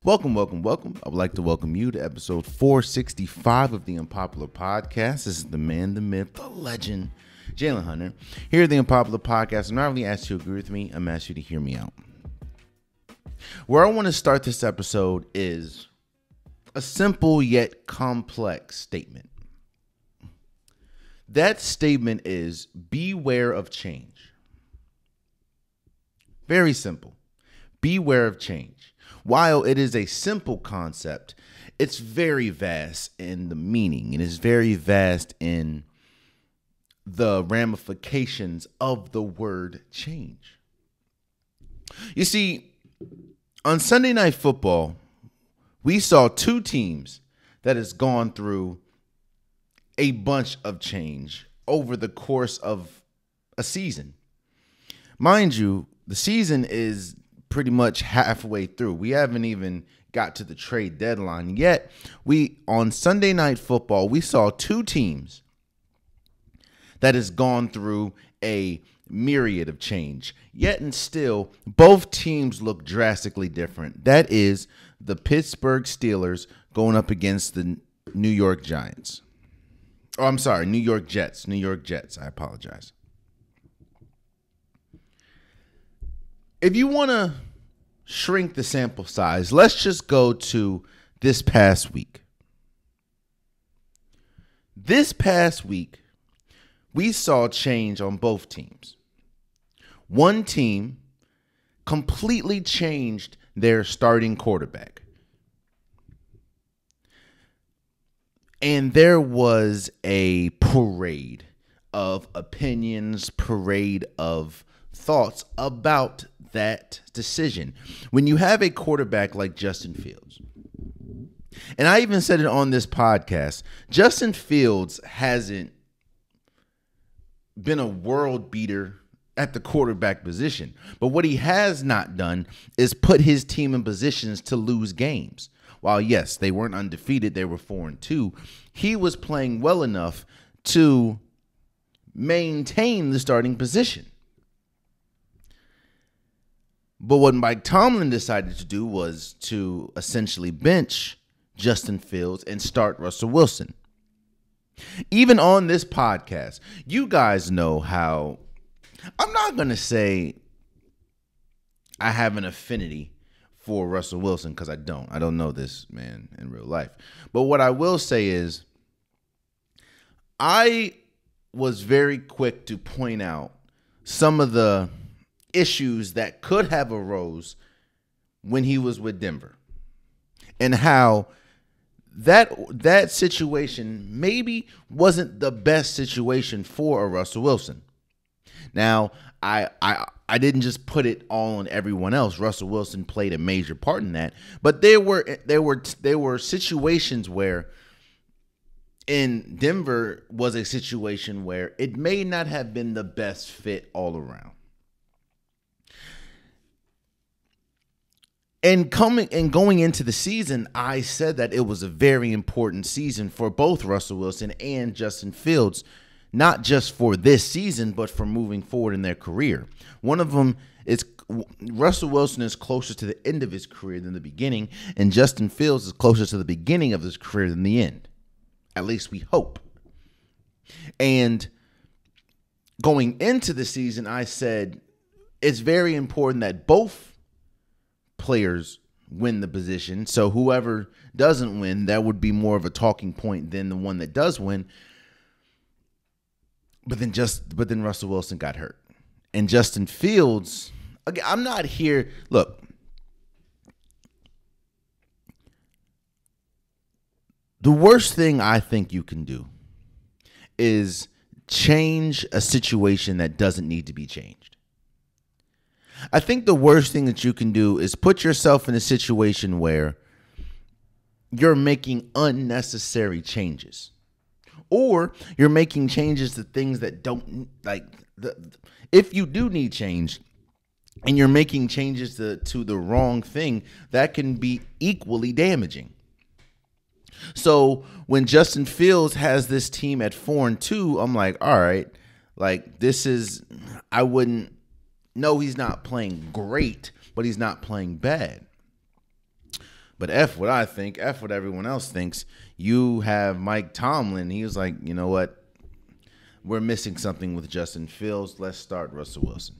Welcome. I would like to welcome you to episode 465 of the Unpopular Podcast. This is the man, the myth, the legend, Jalen Hunter. Here at the Unpopular Podcast, I'm not really asked you to agree with me, I'm asked you to hear me out. Where I want to start this episode is a simple yet complex statement. That statement is beware of change. Very simple. Beware of change. While it is a simple concept, it's very vast in the meaning. It is very vast in the ramifications of the word change. You see, on Sunday Night Football, we saw two teams that has gone through a bunch of change over the course of a season. Mind you, the season is pretty much halfway through. We haven't even got to the trade deadline yet. On Sunday Night Football, we saw two teams that has gone through a myriad of change. Yet and still, both teams look drastically different. That is the Pittsburgh Steelers going up against the New York Giants. Oh, I'm sorry, New York Jets. I apologize. If you want to shrink the sample size, let's just go to this past week. This past week, we saw change on both teams. One team completely changed their starting quarterback. And there was a parade of opinions, parade of thoughts about that decision. When you have a quarterback like Justin Fields, and I even said it on this podcast, Justin Fields hasn't been a world beater at the quarterback position. But what he has not done is put his team in positions to lose games. While, yes, they weren't undefeated, they were 4-2, he was playing well enough to maintain the starting position. But what Mike Tomlin decided to do was to essentially bench Justin Fields and start Russell Wilson. Even on this podcast, you guys know how I'm not going to say I have an affinity for Russell Wilson because I don't. I don't know this man in real life. But what I will say is I was very quick to point out some of the issues that could have arose when he was with Denver and how that situation maybe wasn't the best situation for a Russell Wilson. Now, I didn't just put it all on everyone else. Russell Wilson played a major part in that, but there were situations where in Denver was a situation where it may not have been the best fit all around. And going into the season, I said that it was a very important season for both Russell Wilson and Justin Fields, not just for this season, but for moving forward in their career. One of them is Russell Wilson is closer to the end of his career than the beginning, and Justin Fields is closer to the beginning of his career than the end. At least we hope. And going into the season, I said it's very important that both players win the position. So whoever doesn't win, that would be more of a talking point than the one that does win. But then Russell Wilson got hurt. And Justin Fields, again, I'm not here. Look, the worst thing I think you can do is change a situation that doesn't need to be changed. I think the worst thing that you can do is put yourself in a situation where you're making unnecessary changes. Or you're making changes to things that don't, if you do need change and you're making changes to the wrong thing, that can be equally damaging. So when Justin Fields has this team at 4-2, I'm like, all right, I wouldn't, no, he's not playing great, but he's not playing bad. But F what I think, F what everyone else thinks. You have Mike Tomlin. He was like, you know what? We're missing something with Justin Fields. Let's start Russell Wilson.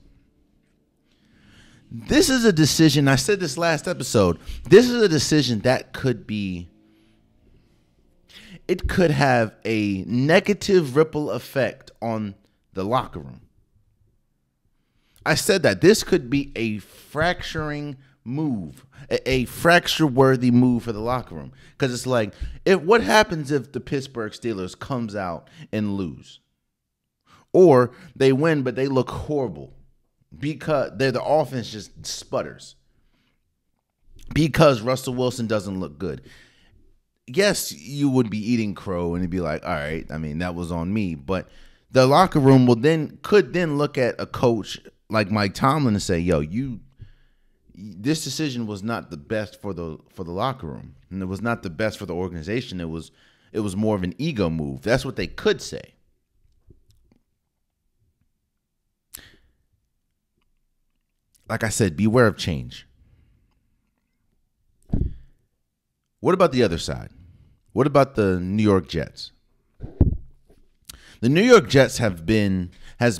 This is a decision. I said this last episode. This is a decision that could be. It could have a negative ripple effect on the locker room. I said that this could be a fracturing move, a fracture-worthy move for the locker room. Because it's like, what happens if the Pittsburgh Steelers comes out and lose? Or they win, but they look horrible because the offense just sputters. Because Russell Wilson doesn't look good. Yes, you would be eating crow and it'd be like, all right, I mean, that was on me. But the locker room could then look at a coach like Mike Tomlin and say, yo, this decision was not the best for the locker room. And it was not the best for the organization. It was more of an ego move. That's what they could say. Like I said, beware of change. What about the other side? What about the New York Jets? The New York Jets has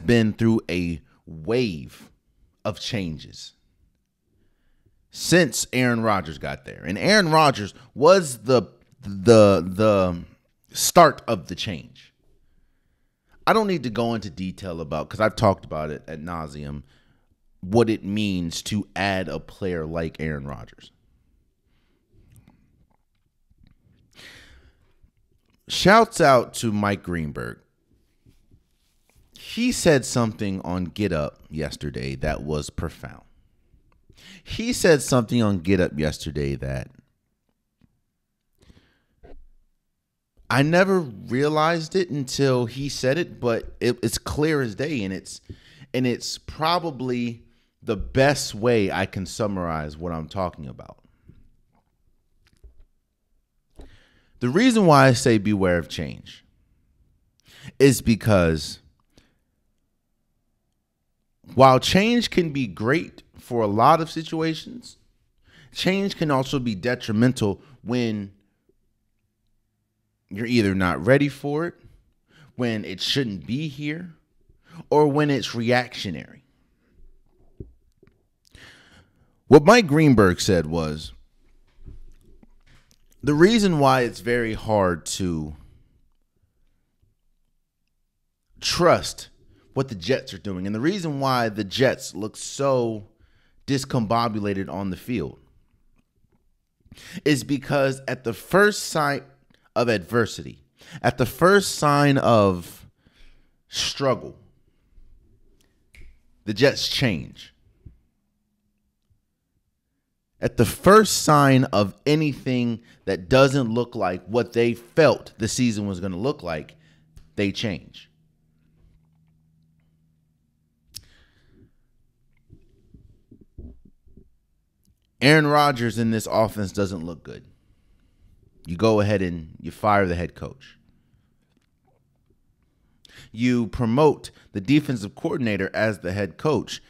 been through a wave of changes since Aaron Rodgers got there. And Aaron Rodgers was the start of the change. I don't need to go into detail about, because I've talked about it ad nauseum, what it means to add a player like Aaron Rodgers. Shouts out to Mike Greenberg. He said something on Get Up yesterday that was profound. He said something on Get Up yesterday that I never realized it until he said it, but it's clear as day, and it's probably the best way I can summarize what I'm talking about. The reason why I say beware of change is because while change can be great for a lot of situations, change can also be detrimental when you're either not ready for it, when it shouldn't be here, or when it's reactionary. What Mike Greenberg said was, the reason why it's very hard to trust what the Jets are doing, and the reason why the Jets look so discombobulated on the field, is because at the first sign of adversity, at the first sign of struggle, the Jets change. At the first sign of anything that doesn't look like what they felt the season was going to look like, they change. Aaron Rodgers in this offense doesn't look good. You go ahead and you fire the head coach. You promote the defensive coordinator as the head coach.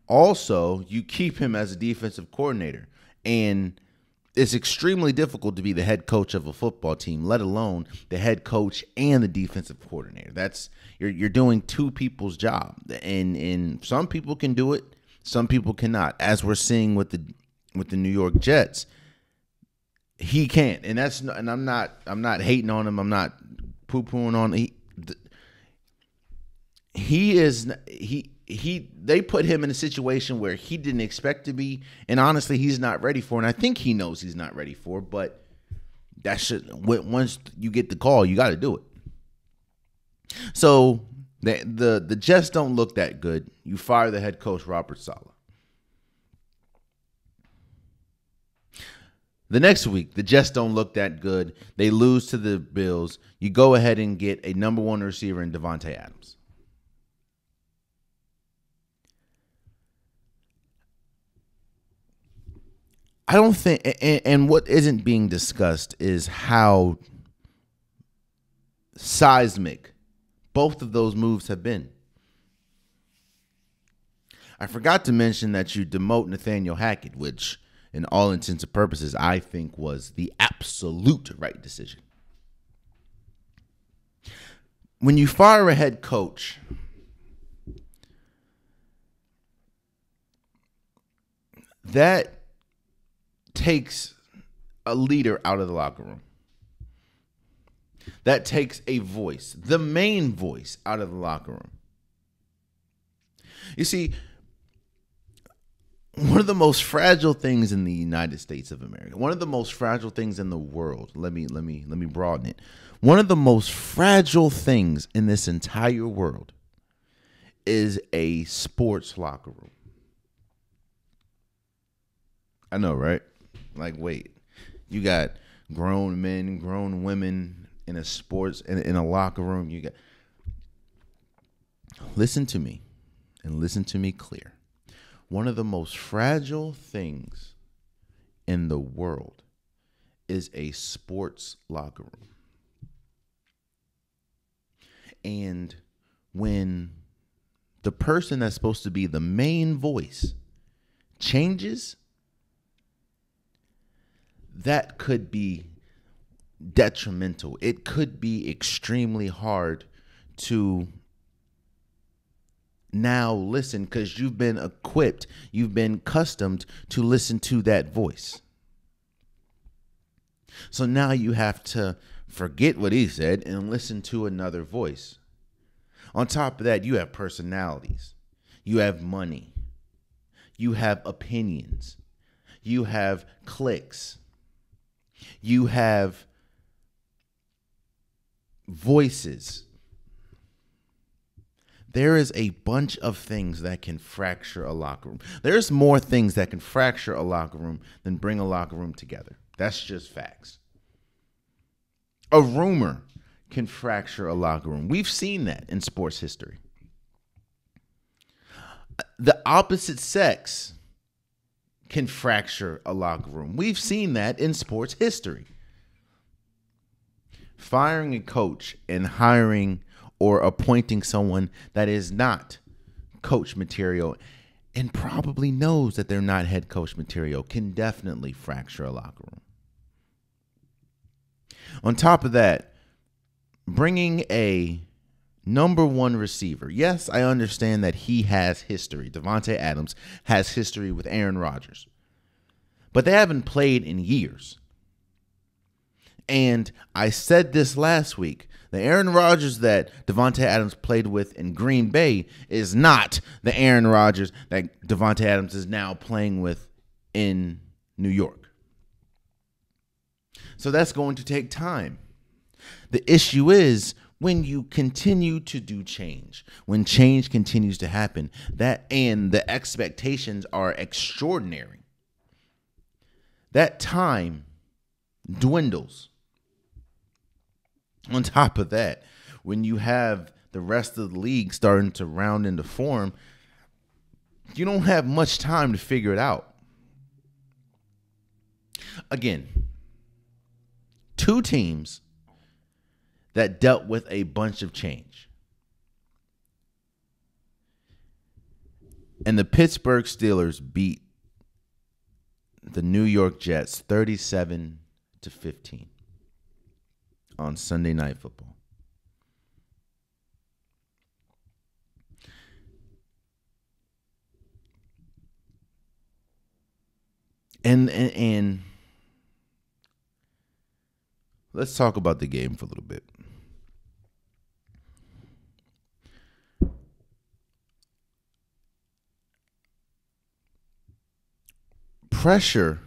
Also, you keep him as a defensive coordinator. And it's extremely difficult to be the head coach of a football team, let alone the head coach and the defensive coordinator. That's you're doing two people's job. And some people can do it, some people cannot. As we're seeing with the New York Jets, he can't. And I'm not hating on him. I'm not poo-pooing on him. They put him in a situation where he didn't expect to be, and honestly, he's not ready for. And I think he knows he's not ready for. But once you get the call, you got to do it. So the Jets don't look that good. You fire the head coach, Robert Saleh. The next week, the Jets don't look that good. They lose to the Bills. You go ahead and get a number one receiver in Devontae Adams. I don't think, and what isn't being discussed is how seismic both of those moves have been. I forgot to mention that you demote Nathaniel Hackett, which in all intents and purposes, I think was the absolute right decision. When you fire a head coach, that takes a leader out of the locker room. That takes a voice, the main voice, out of the locker room. You see, one of the most fragile things in the United States of America, one of the most fragile things in the world, let me broaden it. One of the most fragile things in this entire world is a sports locker room. I know, right? Like, wait, you got grown men, grown women in a sports, in a locker room. You got, listen to me and listen to me clear. One of the most fragile things in the world is a sports locker room. And when the person that's supposed to be the main voice changes, that could be detrimental. It could be extremely hard to now listen because you've been equipped, you've been accustomed to listen to that voice. So now you have to forget what he said and listen to another voice. On top of that, you have personalities, you have money, you have opinions, you have cliques, you have voices. There is a bunch of things that can fracture a locker room. There's more things that can fracture a locker room than bring a locker room together. That's just facts. A rumor can fracture a locker room. We've seen that in sports history. The opposite sex can fracture a locker room. We've seen that in sports history. Firing a coach and hiring or appointing someone that is not coach material and probably knows that they're not head coach material can definitely fracture a locker room. On top of that, bringing a number one receiver. Yes, I understand that he has history. Davante Adams has history with Aaron Rodgers. But they haven't played in years. And I said this last week. The Aaron Rodgers that Davante Adams played with in Green Bay is not the Aaron Rodgers that Davante Adams is now playing with in New York. So that's going to take time. The issue is when you continue to do change, when change continues to happen, that and the expectations are extraordinary, that time dwindles. On top of that, when you have the rest of the league starting to round into form, you don't have much time to figure it out. Again, two teams that dealt with a bunch of change. And the Pittsburgh Steelers beat the New York Jets 37-15 on Sunday Night Football. And let's talk about the game for a little bit. Pressure,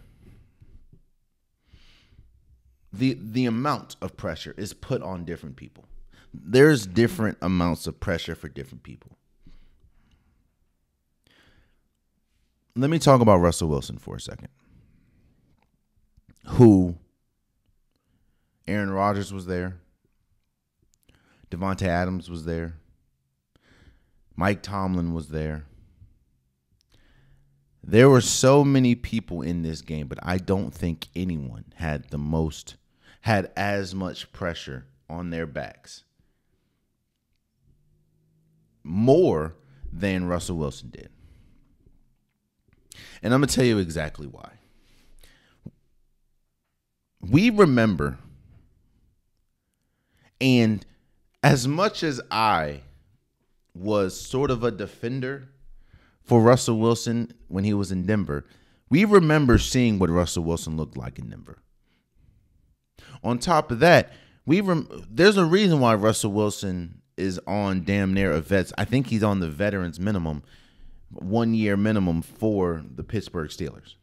the amount of pressure is put on different people. There's different amounts of pressure for different people. Let me talk about Russell Wilson for a second. Who Aaron Rodgers was there. Davante Adams was there. Mike Tomlin was there. There were so many people in this game, but I don't think anyone had as much pressure on their backs. More than Russell Wilson did. And I'm going to tell you exactly why. we remember, and as much as I was sort of a defender for Russell Wilson when he was in Denver, we remember seeing what Russell Wilson looked like in Denver. On top of that, there's a reason why Russell Wilson is on damn near a vets. I think he's on the veterans minimum, 1 year minimum for the Pittsburgh Steelers.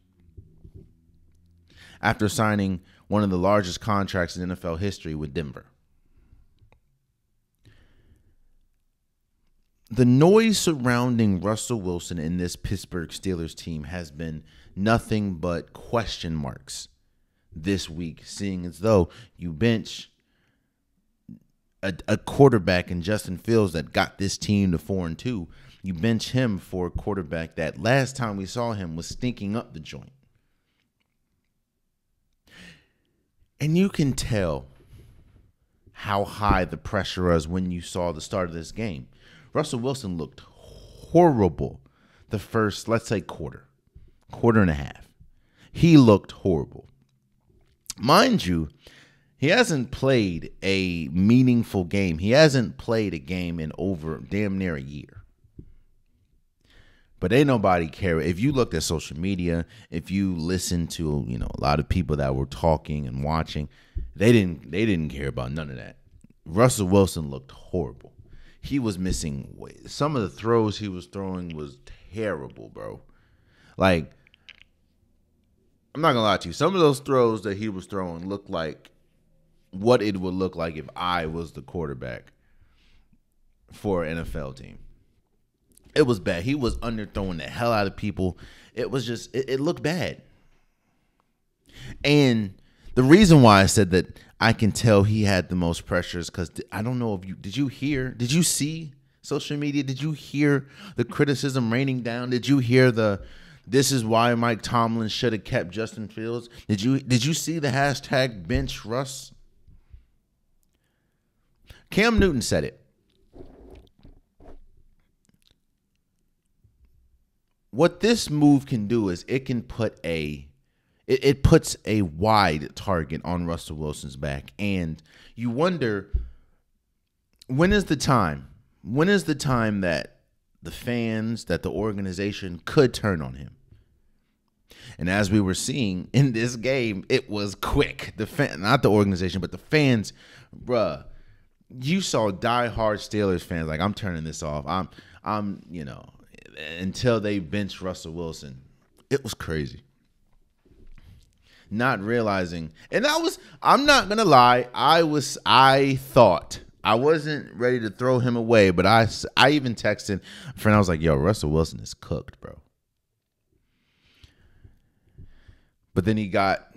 After signing one of the largest contracts in NFL history with Denver. The noise surrounding Russell Wilson and this Pittsburgh Steelers team has been nothing but question marks this week, seeing as though you bench a quarterback in Justin Fields that got this team to 4-2. You bench him for a quarterback that last time we saw him was stinking up the joint. And you can tell how high the pressure was when you saw the start of this game. Russell Wilson looked horrible the first, let's say, quarter and a half. He looked horrible. Mind you, he hasn't played a meaningful game. He hasn't played a game in over damn near a year. But ain't nobody care. If you looked at social media, if you listened to, a lot of people that were talking and watching, they didn't care about none of that. Russell Wilson looked horrible. He was missing weight. Some of the throws he was throwing was terrible, bro. Like, I'm not gonna lie to you. Some of those throws that he was throwing looked like what it would look like if I was the quarterback for an NFL team. It was bad. He was underthrowing the hell out of people. It was just, it looked bad. And the reason why I said that I can tell he had the most pressure is because I don't know if did you see social media? Did you hear the criticism raining down? Did you hear this is why Mike Tomlin should have kept Justin Fields? Did you see the hashtag bench Russ? Cam Newton said it. What this move can do is it can put it puts a wide target on Russell Wilson's back. And you wonder, when is the time? When is the time that the fans, that the organization could turn on him? And as we were seeing in this game, it was quick. Not the organization, but the fans, bruh. You saw diehard Steelers fans like, I'm turning this off. I'm until they bench Russell Wilson. It was crazy. Not realizing, and I'm not gonna lie, I thought I wasn't ready to throw him away, but I even texted a friend. I was like, yo, Russell Wilson is cooked, bro. But then he got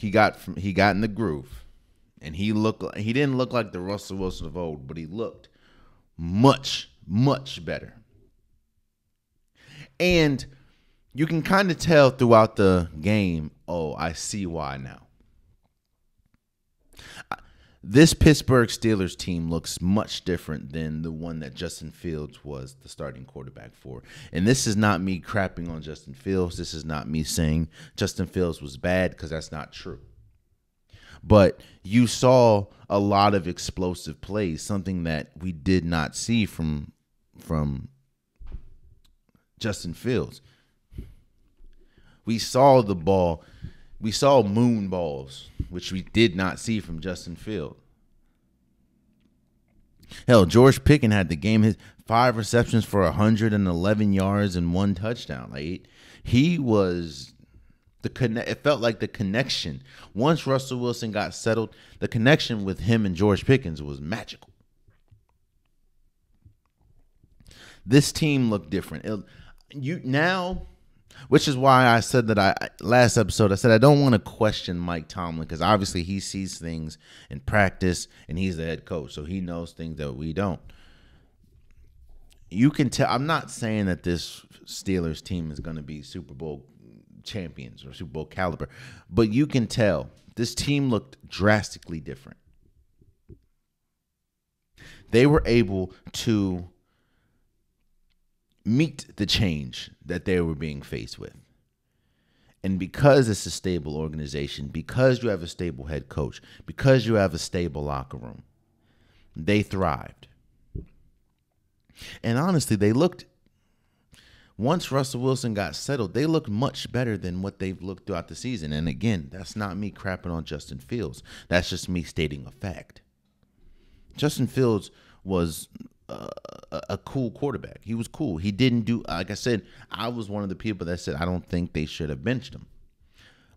in the groove, and he didn't look like the Russell Wilson of old, but he looked much, much better. And you can kind of tell throughout the game, oh, I see why now. This Pittsburgh Steelers team looks much different than the one that Justin Fields was the starting quarterback for. And this is not me crapping on Justin Fields. This is not me saying Justin Fields was bad, because that's not true. But you saw a lot of explosive plays, something that we did not see from Justin Fields. We saw the ball. We saw moon balls, which we did not see from Justin Fields. Hell, George Pickens had the game, his 5 receptions for 111 yards and 1 touchdown. Like, he was it felt like the connection. Once Russell Wilson got settled, the connection with him and George Pickens was magical. This team looked different. Which is why I said that last episode, I said I don't want to question Mike Tomlin, because obviously he sees things in practice and he's the head coach, so he knows things that we don't. You can tell. I'm not saying that this Steelers team is going to be Super Bowl champions or Super Bowl caliber, but you can tell this team looked drastically different. They were able to meet the change that they were being faced with. And because it's a stable organization, because you have a stable head coach, because you have a stable locker room, they thrived. And honestly, once Russell Wilson got settled, they looked much better than what they've looked throughout the season. And again, that's not me crapping on Justin Fields. That's just me stating a fact. Justin Fields was a cool quarterback. He was cool. He didn't do, like I said, I was one of the people that said I don't think they should have benched him.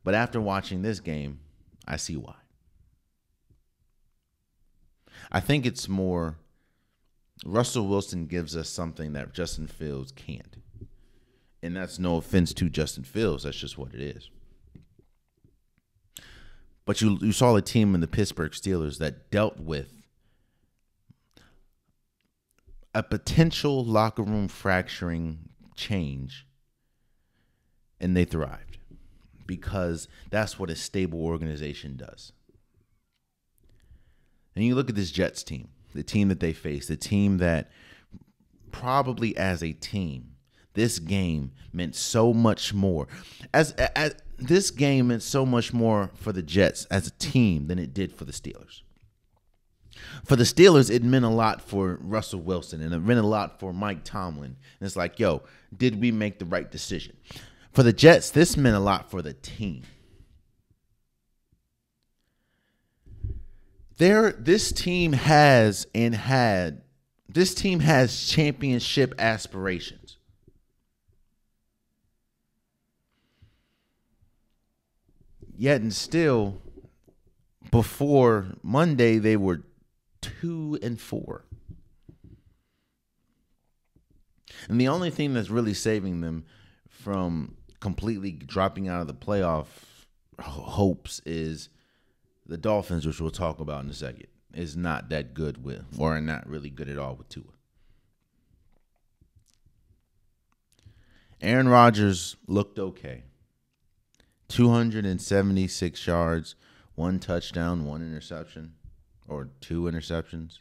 But after watching this game, I see why. I think it's more Russell Wilson gives us something that Justin Fields can't. And that's no offense to Justin Fields. That's just what it is. But you saw a team in the Pittsburgh Steelers that dealt with a potential locker room fracturing change, and they thrived because that's what a stable organization does. And you look at this Jets team, the team that they faced, the team that probably as a team, this game meant so much more. As this game meant so much more for the Jets as a team than it did for the Steelers. For the Steelers, it meant a lot for Russell Wilson, and it meant a lot for Mike Tomlin. And it's like, yo, did we make the right decision? For the Jets, this meant a lot for the team. This team has championship aspirations. Yet and still, before Monday, they were 2-4. And the only thing that's really saving them from completely dropping out of the playoff hopes is the Dolphins, which we'll talk about in a second, is not that good with, or not really good at all with Tua. Aaron Rodgers looked okay. 276 yards, 1 touchdown, 1 interception, or 2 interceptions.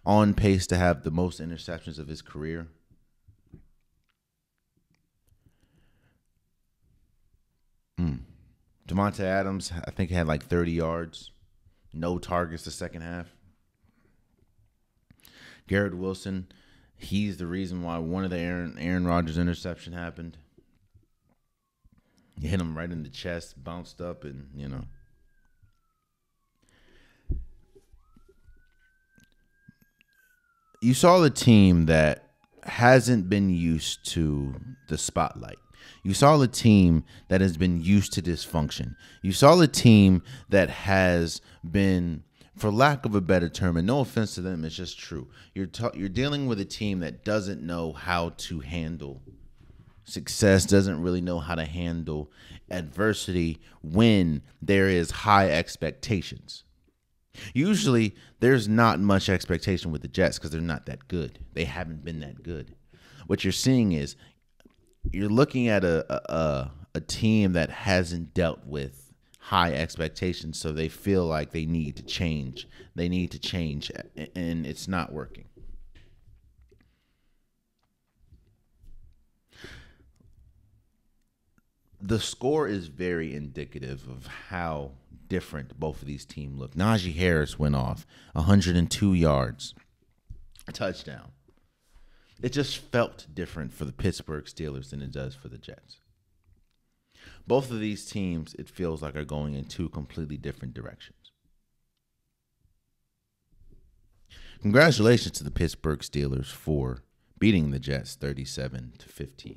On pace to have the most interceptions of his career. Devontae Adams, I think, had like 30 yards. No targets the second half. Garrett Wilson, he's the reason why one of the Aaron Rodgers interception happened. He hit him right in the chest, bounced up, and, You saw the team that hasn't been used to the spotlight. You saw the team that has been used to dysfunction. You saw the team that has been, for lack of a better term, and no offense to them, it's just true. You're dealing with a team that doesn't know how to handle success, doesn't really know how to handle adversity when there is high expectations. Usually, there's not much expectation with the Jets because they're not that good. They haven't been that good. What you're seeing is you're looking at a team that hasn't dealt with high expectations, so they feel like they need to change. They need to change, and it's not working. The score is very indicative of how different both of these teams look. Najee Harris went off 102 yards, a touchdown. It just felt different for the Pittsburgh Steelers than it does for the Jets. Both of these teams, it feels like, are going in two completely different directions. Congratulations to the Pittsburgh Steelers for beating the Jets 37-15.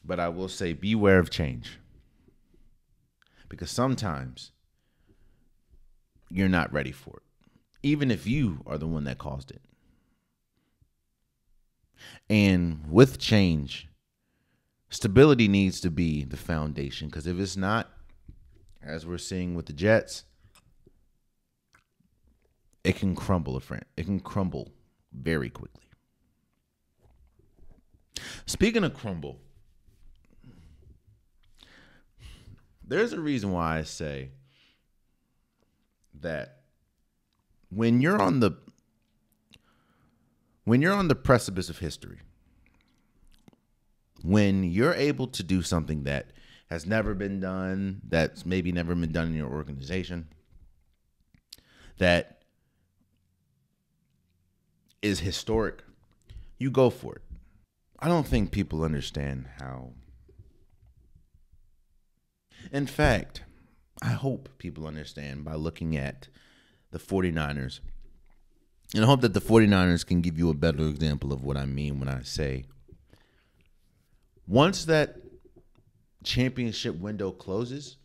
But I will say, beware of change. Because sometimes you're not ready for it, even if you are the one that caused it. And with change, stability needs to be the foundation. Because if it's not, as we're seeing with the Jets, it can crumble, It can crumble very quickly. Speaking of crumble, there's a reason why I say that when you're on the precipice of history, when you're able to do something that has never been done, that's maybe never been done in your organization, that is historic, you go for it. I don't think people understand how. In fact, I hope people understand by looking at the 49ers. And I hope that the 49ers can give you a better example of what I mean when I say, once that championship window closes,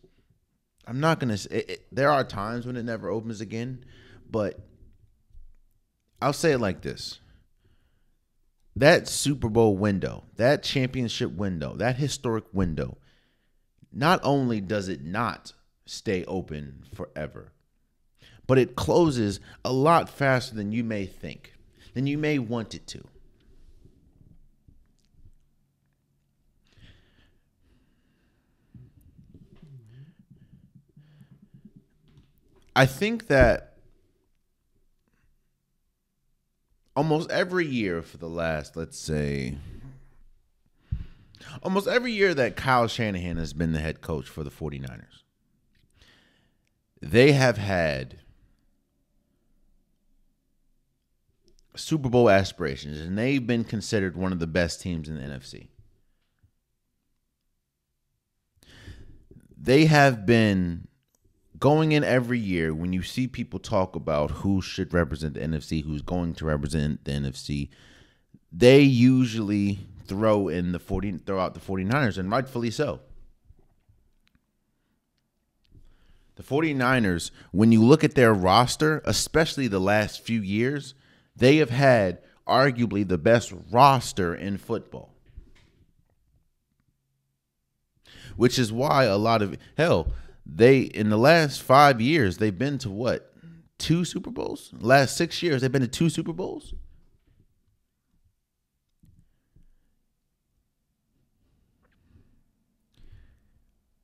I'm not going to say, there are times when it never opens again, but I'll say it like this. That Super Bowl window, that championship window, that historic window, not only does it not stay open forever, but it closes a lot faster than you may think, than you may want it to. I think that almost every year for the last, let's say, almost every year that Kyle Shanahan has been the head coach for the 49ers, they have had Super Bowl aspirations, and they've been considered one of the best teams in the NFC. They have been going in every year when you see people talk about who should represent the NFC, who's going to represent the NFC, they usually throw out the 49ers, and rightfully so. The 49ers, when you look at their roster, especially the last few years, they have had arguably the best roster in football. Which is why a lot of, in the last 5 years, they've been to what? 2 Super Bowls? Last 6 years, they've been to 2 Super Bowls?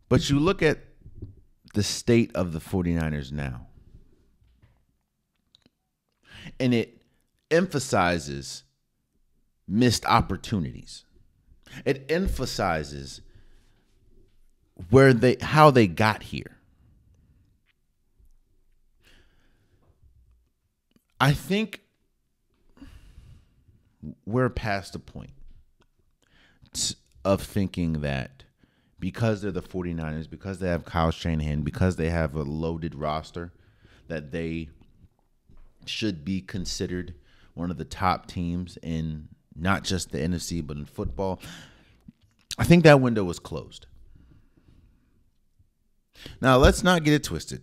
But you look at the state of the 49ers now, and it emphasizes missed opportunities. It emphasizes how they got here. I think we're past the point of thinking that because they're the 49ers, because they have Kyle Shanahan, because they have a loaded roster, that they should be considered one of the top teams in not just the NFC, but in football. I think that window was closed. Now, let's not get it twisted.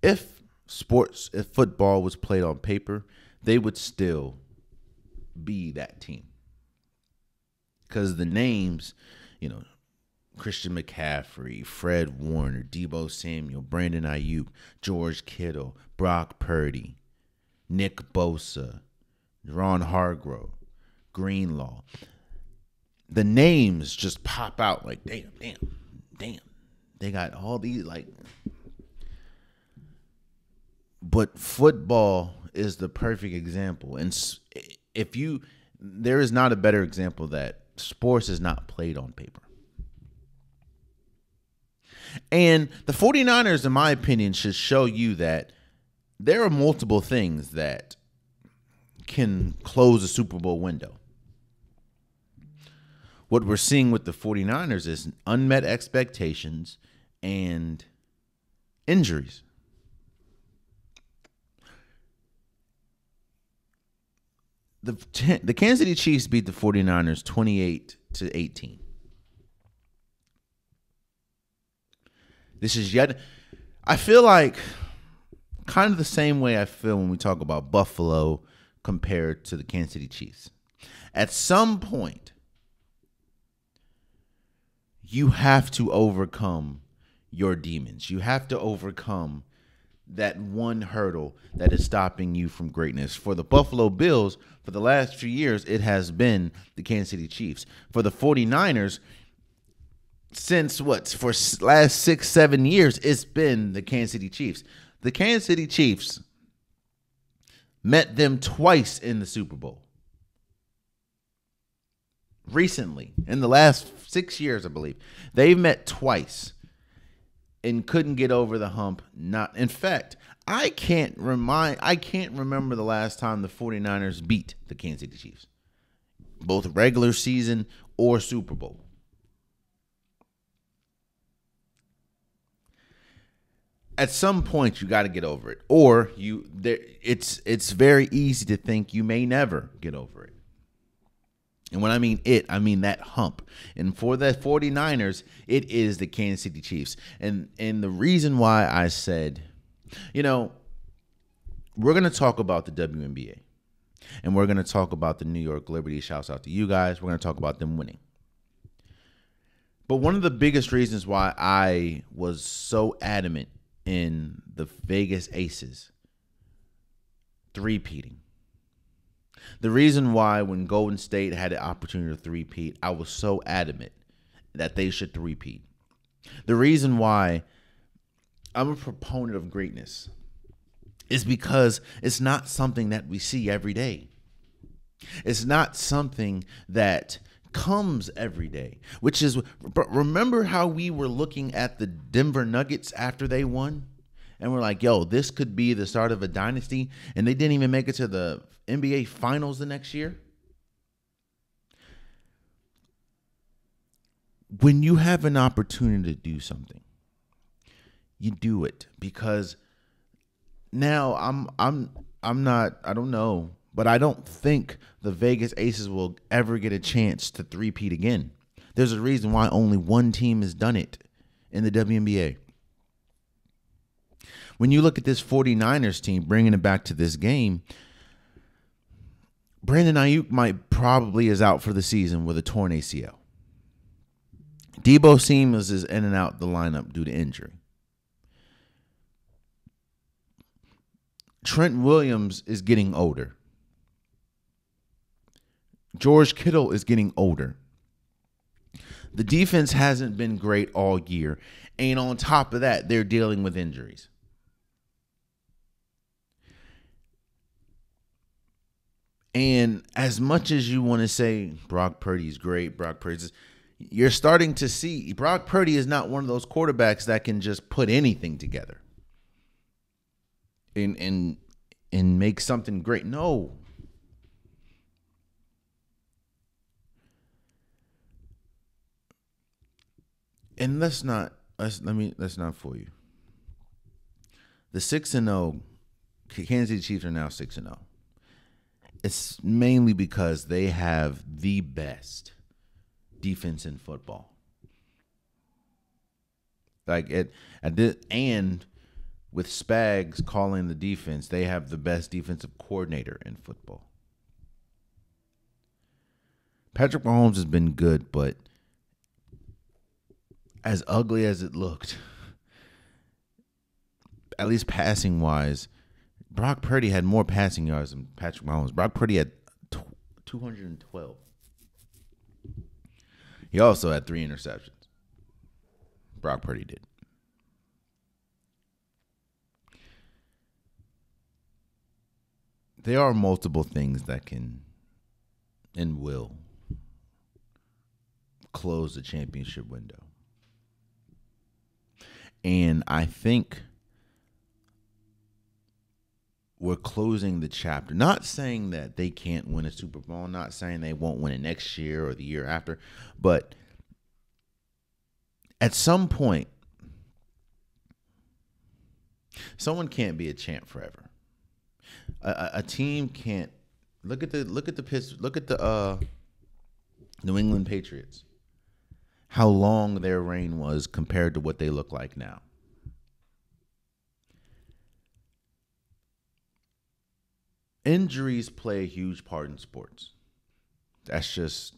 If football was played on paper, they would still be that team. Because the names, Christian McCaffrey, Fred Warner, Deebo Samuel, Brandon Ayuk, George Kittle, Brock Purdy, Nick Bosa, Ron Hargrove, Greenlaw. The names just pop out like, damn. They got all these, but football is the perfect example. And there is not a better example that sports is not played on paper. And the 49ers, in my opinion, should show you that there are multiple things that can close a Super Bowl window. What we're seeing with the 49ers is unmet expectations and injuries. The Kansas City Chiefs beat the 49ers 28-18. I feel like kind of the same way I feel when we talk about Buffalo compared to the Kansas City Chiefs. At some point, you have to overcome your demons. You have to overcome that one hurdle that is stopping you from greatness. For the Buffalo Bills, for the last few years, it has been the Kansas City Chiefs. For the 49ers, for last 6-7 years, it's been the Kansas City Chiefs. The Kansas City Chiefs met them twice in the Super Bowl. recently, in the last 6 years, I believe, they've met twice and couldn't get over the hump. Not, in fact, I can't remember the last time the 49ers beat the Kansas City Chiefs, both regular season or Super Bowl. At some point, you got to get over it, or it's very easy to think you may never get over it. And when I mean it, I mean that hump. And for the 49ers, it is the Kansas City Chiefs. And the reason why I said, we're going to talk about the WNBA. And we're going to talk about the New York Liberty. Shouts out to you guys. We're going to talk about them winning. But one of the biggest reasons why I was so adamant in the Vegas Aces three-peating, the reason why when Golden State had the opportunity to three-peat, I was so adamant that they should three-peat. The reason why I'm a proponent of greatness is because it's not something that we see every day. It's not something that comes every day, which is, remember how we were looking at the Denver Nuggets after they won? And we're like, yo, this could be the start of a dynasty. And they didn't even make it to the NBA Finals the next year. When you have an opportunity to do something, you do it. Because now I'm not, I don't know, but I don't think the Vegas Aces will ever get a chance to three-peat again. There's a reason why only one team has done it in the WNBA. When you look at this 49ers team, bringing it back to this game, Brandon Ayuk probably is out for the season with a torn ACL. Debo Samuels is in and out the lineup due to injury. Trent Williams is getting older. George Kittle is getting older. The defense hasn't been great all year. And on top of that, they're dealing with injuries. And as much as you want to say Brock Purdy's great, you're starting to see Brock Purdy is not one of those quarterbacks that can just put anything together and make something great. No. And let's not fool you. The 6-0 Kansas City Chiefs are now 6-0. It's mainly because they have the best defense in football. And with Spags calling the defense, they have the best defensive coordinator in football. Patrick Mahomes has been good, but as ugly as it looked, at least passing wise, Brock Purdy had more passing yards than Patrick Mahomes. Brock Purdy had 212. He also had 3 interceptions. Brock Purdy did. There are multiple things that can and will close the championship window. And I think we're closing the chapter. Not saying that they can't win a Super Bowl, not saying they won't win it next year or the year after, but at some point, someone can't be a champ forever. A team can't. Look at the New England Patriots. How long their reign was compared to what they look like now. Injuries play a huge part in sports. That's just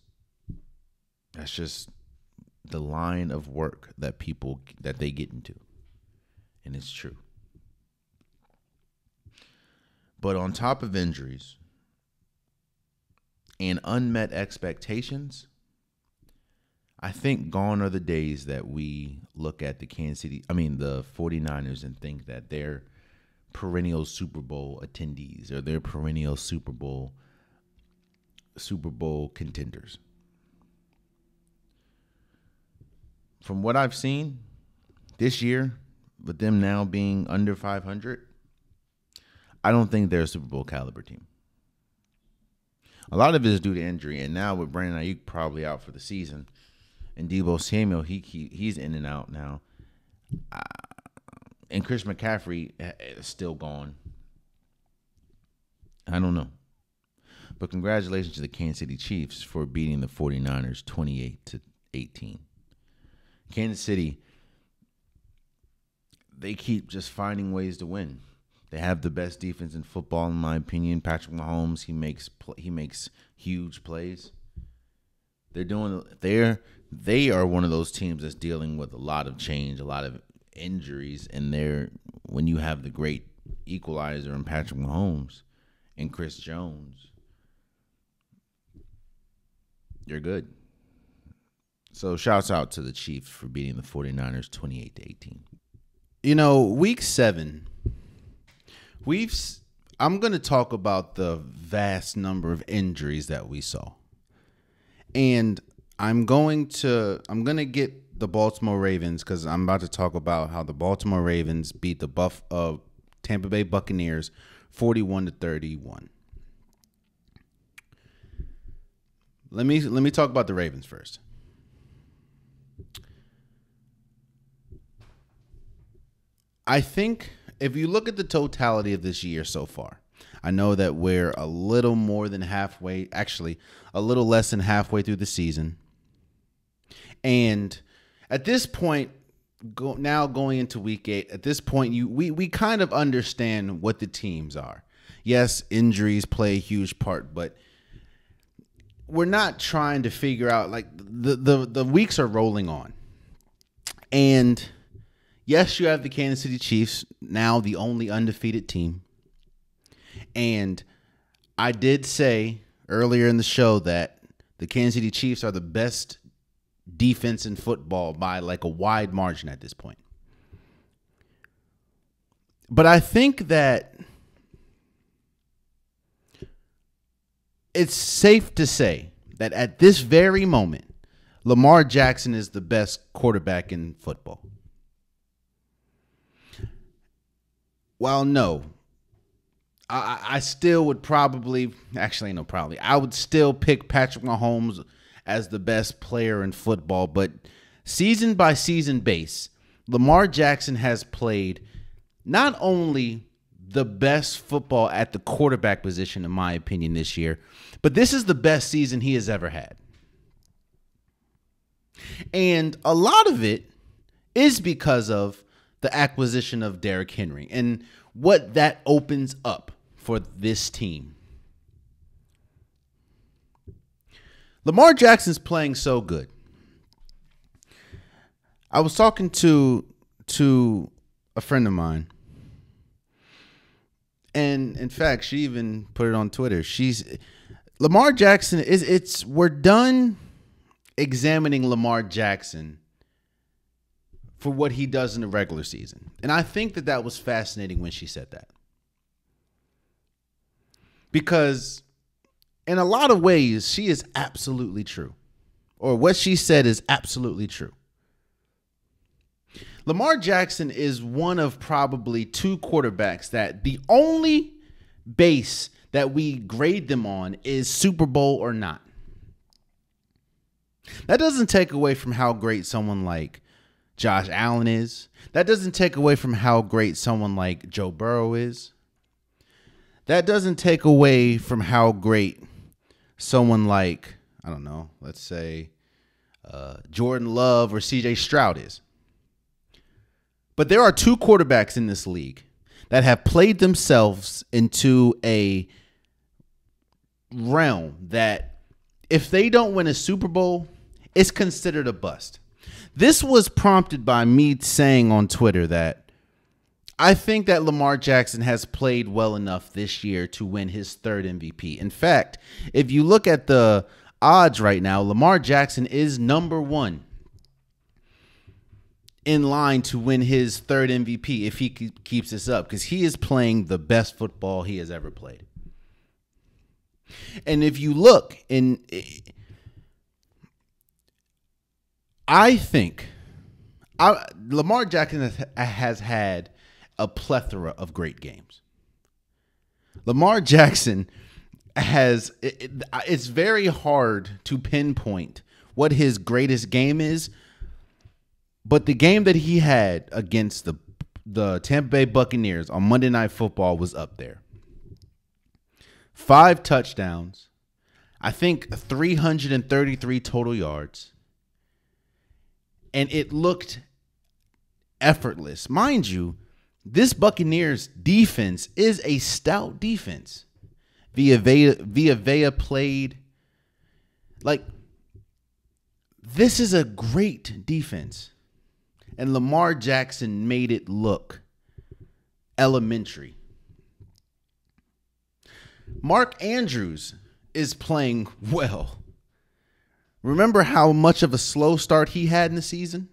the line of work that they get into. And it's true. But on top of injuries and unmet expectations, I think gone are the days that we look at the 49ers and think that they're perennial Super Bowl attendees or they're perennial Super Bowl contenders. from what I've seen this year, with them now being under 500, I don't think they're a Super Bowl caliber team. A lot of it is due to injury, and now with Brandon Ayuk probably out for the season, and Deebo Samuel, he's in and out now, and Chris McCaffrey is still gone. I don't know. But congratulations to the Kansas City Chiefs for beating the 49ers 28-18. Kansas City, they keep just finding ways to win. They have the best defense in football, in my opinion. Patrick Mahomes, he makes huge plays. They are one of those teams that's dealing with a lot of change, a lot of injuries, and when you have the great equalizer in Patrick Mahomes and Chris Jones, you're good. So shouts out to the Chiefs for beating the 49ers 28-18. Week 7, I'm going to talk about the vast number of injuries that we saw. And I'm going to get the Baltimore Ravens, because I'm about to talk about how the Baltimore Ravens beat the Tampa Bay Buccaneers 41-31. Let me talk about the Ravens first. I think if you look at the totality of this year so far, I know that we're a little more than halfway, actually a little less than halfway through the season. And at this point, going into week 8, at this point, we kind of understand what the teams are. Yes, injuries play a huge part, but we're not trying to figure out, like, the weeks are rolling on. And yes, you have the Kansas City Chiefs, now the only undefeated team. And I did say earlier in the show that the Kansas City Chiefs are the best defense in football by like a wide margin at this point. But I think that it's safe to say that at this very moment, Lamar Jackson is the best quarterback in football. Well, no. I still would probably, actually, no, probably. I would still pick Patrick Mahomes as the best player in football, but season by season base, Lamar Jackson has played not only the best football at the quarterback position, in my opinion, this year, but this is the best season he has ever had. And a lot of it is because of the acquisition of Derrick Henry and what that opens up for this team. Lamar Jackson's playing so good. I was talking to a friend of mine, and in fact, she even put it on Twitter. Lamar Jackson we're done examining Lamar Jackson for what he does in the regular season. And I think that was fascinating when she said that. Because in a lot of ways, she is absolutely true. Or what she said is absolutely true. Lamar Jackson is one of probably 2 quarterbacks that the only base that we grade them on is Super Bowl or not. That doesn't take away from how great someone like Josh Allen is. That doesn't take away from how great someone like Joe Burrow is. That doesn't take away from how great someone like, I don't know, let's say Jordan Love or CJ Stroud is. But there are 2 quarterbacks in this league that have played themselves into a realm that if they don't win a Super Bowl, it's considered a bust. This was prompted by me saying on Twitter that I think that Lamar Jackson has played well enough this year to win his 3rd MVP. In fact, if you look at the odds right now, Lamar Jackson is number 1 in line to win his 3rd MVP if he keeps this up, because he is playing the best football he has ever played. And if you look, I think Lamar Jackson has had a plethora of great games. Lamar Jackson has, it's very hard to pinpoint what his greatest game is, but the game that he had against the Tampa Bay Buccaneers on Monday Night Football was up there. 5 touchdowns, I think 333 total yards, and it looked effortless. Mind you, this Buccaneers defense is a stout defense. Villa played like, this is a great defense. And Lamar Jackson made it look elementary. Mark Andrews is playing well. Remember how much of a slow start he had in the season?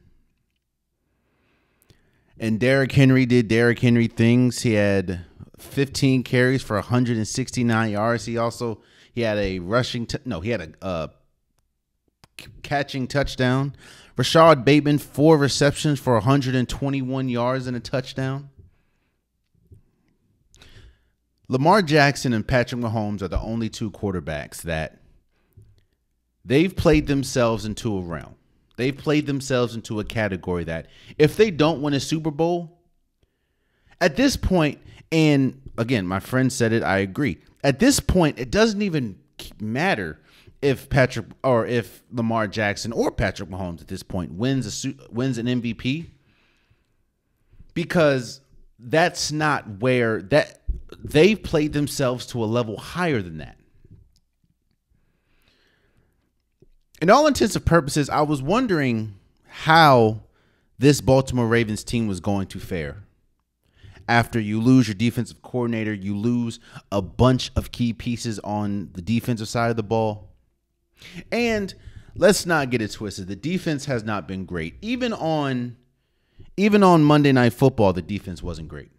And Derrick Henry did Derrick Henry things. He had 15 carries for 169 yards. He had a catching touchdown. Rashad Bateman, 4 receptions for 121 yards and a touchdown. Lamar Jackson and Patrick Mahomes are the only 2 quarterbacks that they've played themselves into a realm. They've played themselves into a category that if they don't win a Super Bowl, at this point, and again, my friend said it, I agree. At this point, it doesn't even matter if Lamar Jackson or Patrick Mahomes at this point wins an MVP, because that's not where that they've played themselves to a level higher than that. In all intents and purposes, I was wondering how this Baltimore Ravens team was going to fare. After you lose your defensive coordinator, you lose a bunch of key pieces on the defensive side of the ball. And let's not get it twisted. The defense has not been great. Even on Monday Night Football, the defense wasn't great.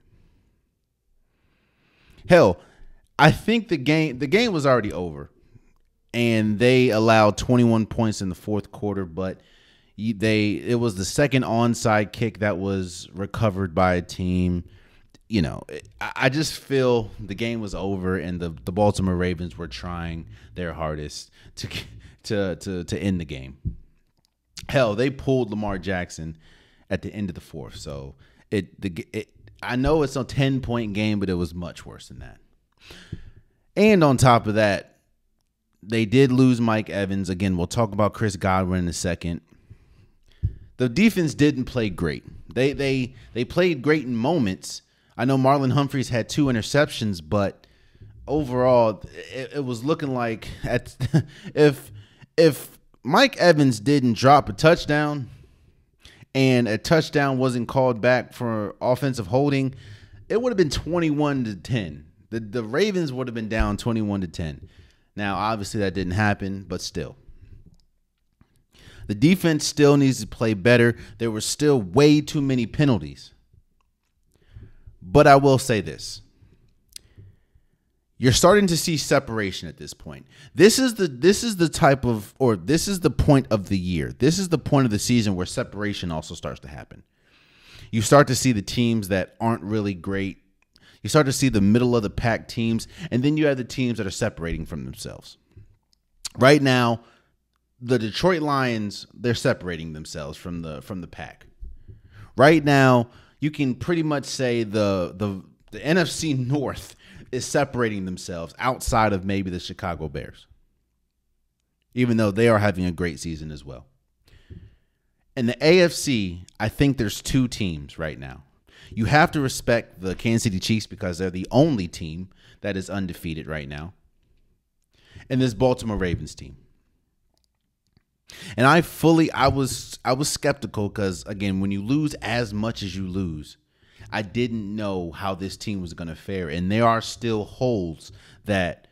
Hell, I think the game was already over. And they allowed 21 points in the fourth quarter, but it was the second onside kick that was recovered by a team. You know, I just feel the game was over, and the Baltimore Ravens were trying their hardest to end the game. Hell, they pulled Lamar Jackson at the end of the fourth. So I know it's a 10-point game, but it was much worse than that. And on top of that, they did lose Mike Evans. Again, we'll talk about Chris Godwin in a second. The defense didn't play great. They played great in moments. I know Marlon Humphreys had 2 interceptions, but overall, it was looking like if Mike Evans didn't drop a touchdown and a touchdown wasn't called back for offensive holding, it would have been 21-10. The Ravens would have been down 21-10. Now, obviously, that didn't happen, but still. The defense still needs to play better. There were still way too many penalties. But I will say this. You're starting to see separation at this point. This is the point of the year. This is the point of the season where separation also starts to happen. You start to see the teams that aren't really great. You start to see the middle of the pack teams, and then you have the teams that are separating from themselves. Right now, the Detroit Lions, they're separating themselves from the pack. Right now, you can pretty much say the NFC North is separating themselves outside of maybe the Chicago Bears, even though they are having a great season as well. In the AFC, I think there's 2 teams right now. You have to respect the Kansas City Chiefs because they're the only team that is undefeated right now. And this Baltimore Ravens team. And I was skeptical because, again, when you lose as much as you lose, I didn't know how this team was going to fare. And there are still holes that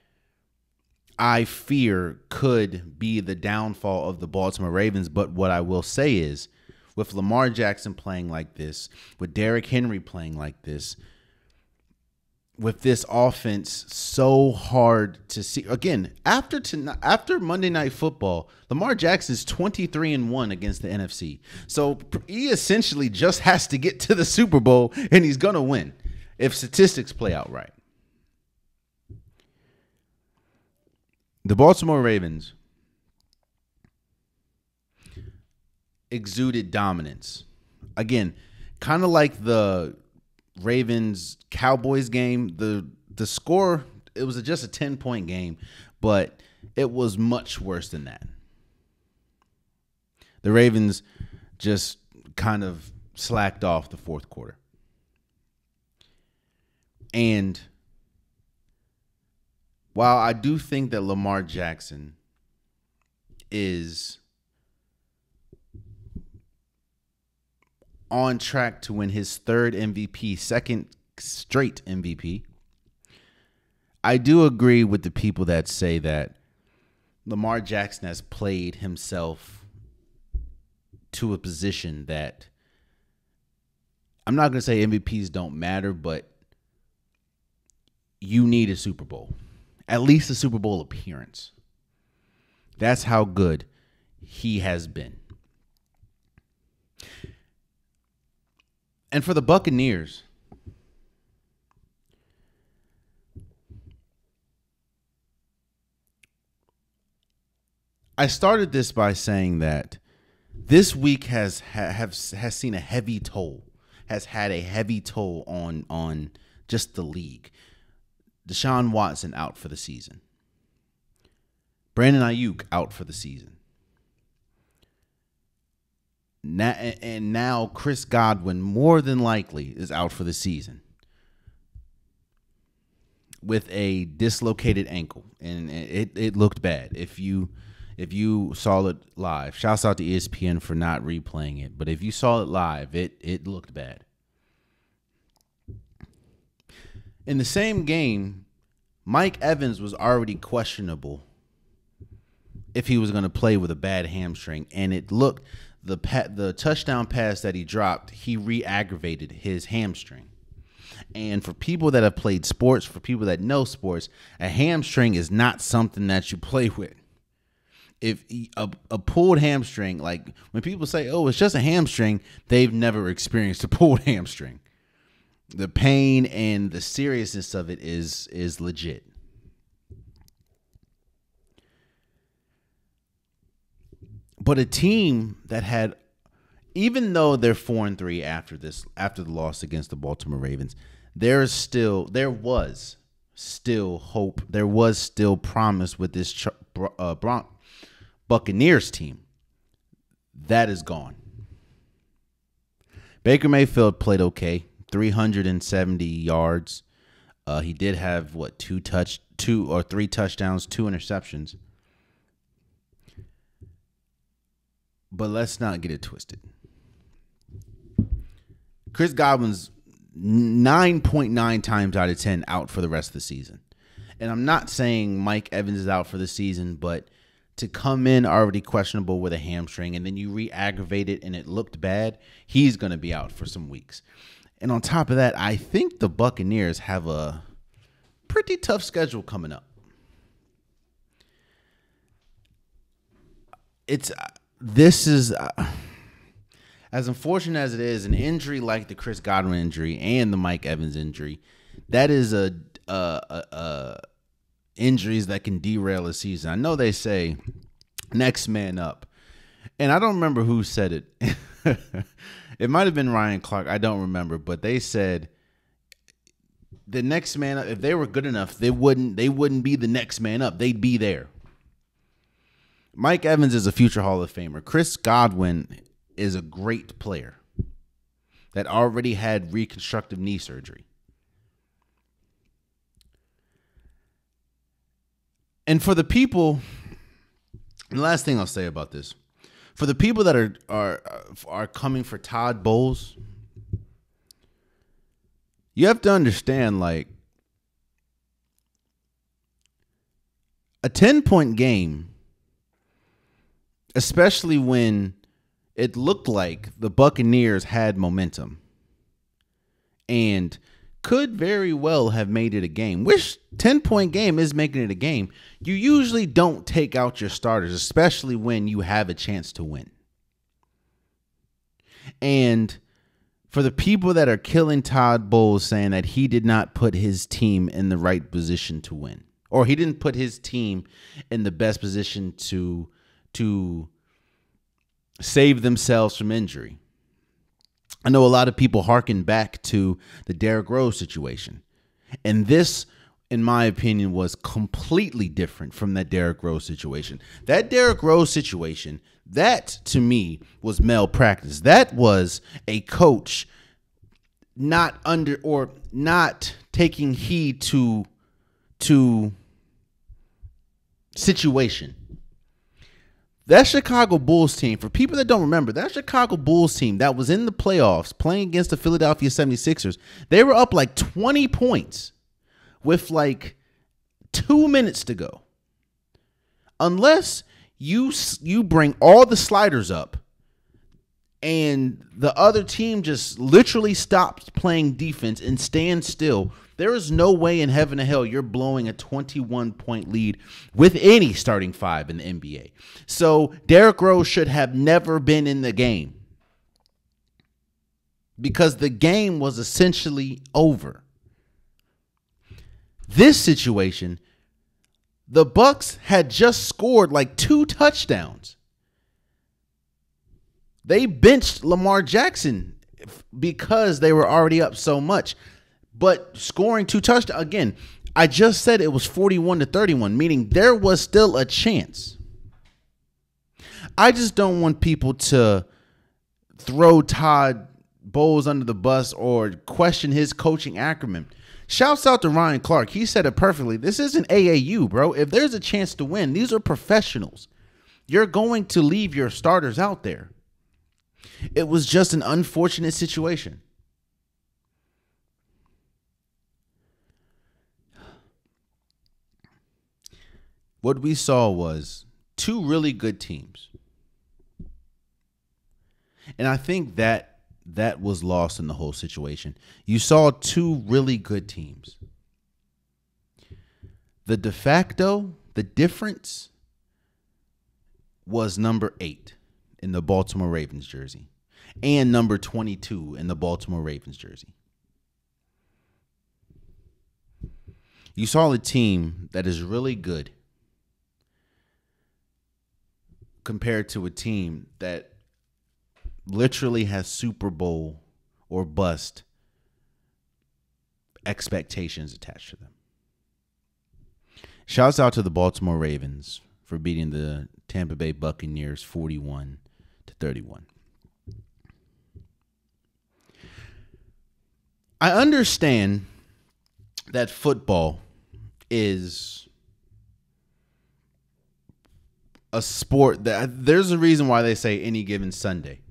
I fear could be the downfall of the Baltimore Ravens. But what I will say is, with Lamar Jackson playing like this, with Derrick Henry playing like this, with this offense so hard to see. Again, after Monday Night Football, Lamar Jackson's 23-1 against the NFC. So he essentially just has to get to the Super Bowl, and he's going to win if statistics play out right. The Baltimore Ravens exuded dominance. Again, kind of like the Ravens-Cowboys game. The score, it was just a 10-point game, but it was much worse than that. The Ravens just kind of slacked off the fourth quarter. And while I do think that Lamar Jackson is on track to win his third MVP, second straight MVP, I do agree with the people that say that Lamar Jackson has played himself to a position that, I'm not going to say MVPs don't matter, but you need a Super Bowl. At least a Super Bowl appearance. That's how good he has been. And for the Buccaneers, I started this by saying that this week has seen a heavy toll, has had a heavy toll on just the league. Deshaun Watson out for the season. Brandon Ayuk out for the season. Now Chris Godwin more than likely is out for the season with a dislocated ankle, and it looked bad. If you saw it live, shouts out to ESPN for not replaying it, but if you saw it live, it looked bad. In the same game, Mike Evans was already questionable if he was going to play with a bad hamstring, and it looked the touchdown pass that he dropped, he re-aggravated his hamstring. And for people that have played sports, for people that know sports, a hamstring is not something that you play with. If a pulled hamstring, like when people say, "Oh, it's just a hamstring," they've never experienced a pulled hamstring. The pain and the seriousness of it is legit. But a team that had, even though they're 4-3 after the loss against the Baltimore Ravens, there was still hope. There was still promise with this Buccaneers team. That is gone. Baker Mayfield played okay. 370 yards. He did have two or three touchdowns, 2 interceptions. But let's not get it twisted. Chris Godwin's 9.9 times out of 10 out for the rest of the season. And I'm not saying Mike Evans is out for the season, but to come in already questionable with a hamstring and then you re-aggravate it and it looked bad, he's going to be out for some weeks. And on top of that, I think the Buccaneers have a pretty tough schedule coming up. This is, as unfortunate as it is, an injury like the Chris Godwin injury and the Mike Evans injury, that is injuries that can derail a season. I know they say next man up, and I don't remember who said it. It might have been Ryan Clark. I don't remember, but they said the next man up, if they were good enough, they wouldn't be the next man up. They'd be there. Mike Evans is a future Hall of Famer. Chris Godwin is a great player that already had reconstructive knee surgery. And for the people, and the last thing I'll say about this, for the people that are coming for Todd Bowles, you have to understand, like, a 10-point game, especially when it looked like the Buccaneers had momentum and could very well have made it a game, which 10-point game is making it a game. You usually don't take out your starters, especially when you have a chance to win. And for the people that are killing Todd Bowles saying that he did not put his team in the right position to win, or he didn't put his team in the best position to save themselves from injury. I know a lot of people harken back to the Derrick Rose situation. And this, in my opinion, was completely different from that Derrick Rose situation. That Derrick Rose situation, that to me was malpractice. That was a coach not taking heed to situation. That Chicago Bulls team, for people that don't remember, that Chicago Bulls team that was in the playoffs playing against the Philadelphia 76ers, they were up like 20 points with like 2 minutes to go. Unless you bring all the sliders up and the other team just literally stops playing defense and stands still, there is no way in heaven and hell you're blowing a 21-point lead with any starting five in the NBA. So Derrick Rose should have never been in the game because the game was essentially over. This situation, the Bucs had just scored like 2 touchdowns. They benched Lamar Jackson because they were already up so much. But scoring 2 touchdowns, again, I just said it was 41-31, meaning there was still a chance. I just don't want people to throw Todd Bowles under the bus or question his coaching acumen. Shouts out to Ryan Clark. He said it perfectly. This isn't AAU, bro. If there's a chance to win, these are professionals. You're going to leave your starters out there. It was just an unfortunate situation. What we saw was 2 really good teams. And I think that was lost in the whole situation. You saw 2 really good teams. The difference was number 8 in the Baltimore Ravens jersey and number 22 in the Baltimore Ravens jersey. You saw a team that is really good compared to a team that literally has Super Bowl or bust expectations attached to them. Shouts out to the Baltimore Ravens for beating the Tampa Bay Buccaneers 41-31. I understand that football is a sport that there's a reason why they say any given Sunday.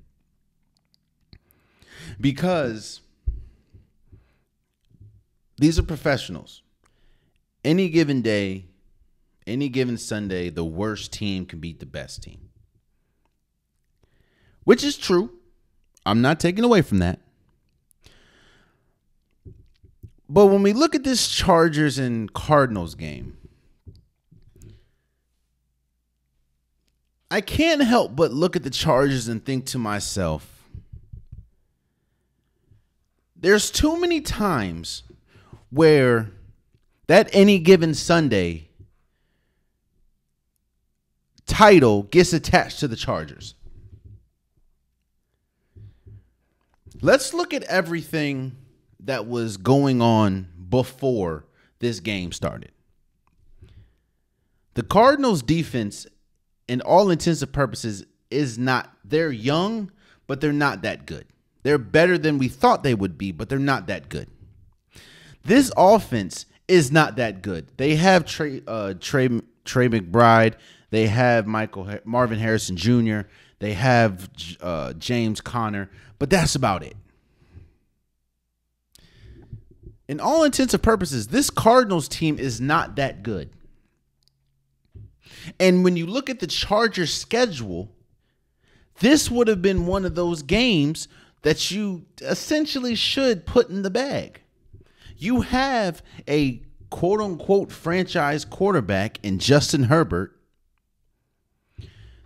Because these are professionals. Any given day, any given Sunday, the worst team can beat the best team. Which is true. I'm not taking away from that. But when we look at this Chargers and Cardinals game, I can't help but look at the Chargers and think to myself, there's too many times where that any given Sunday title gets attached to the Chargers. Let's look at everything that was going on before this game started. The Cardinals defense, in all intents and purposes, they're young, but they're not that good. They're better than we thought they would be, but they're not that good. This offense is not that good. They have Trey McBride. They have Marvin Harrison Jr. They have James Conner, but that's about it. In all intents and purposes, this Cardinals team is not that good. And when you look at the Chargers schedule, this would have been one of those games that you essentially should put in the bag. You have a quote unquote franchise quarterback in Justin Herbert.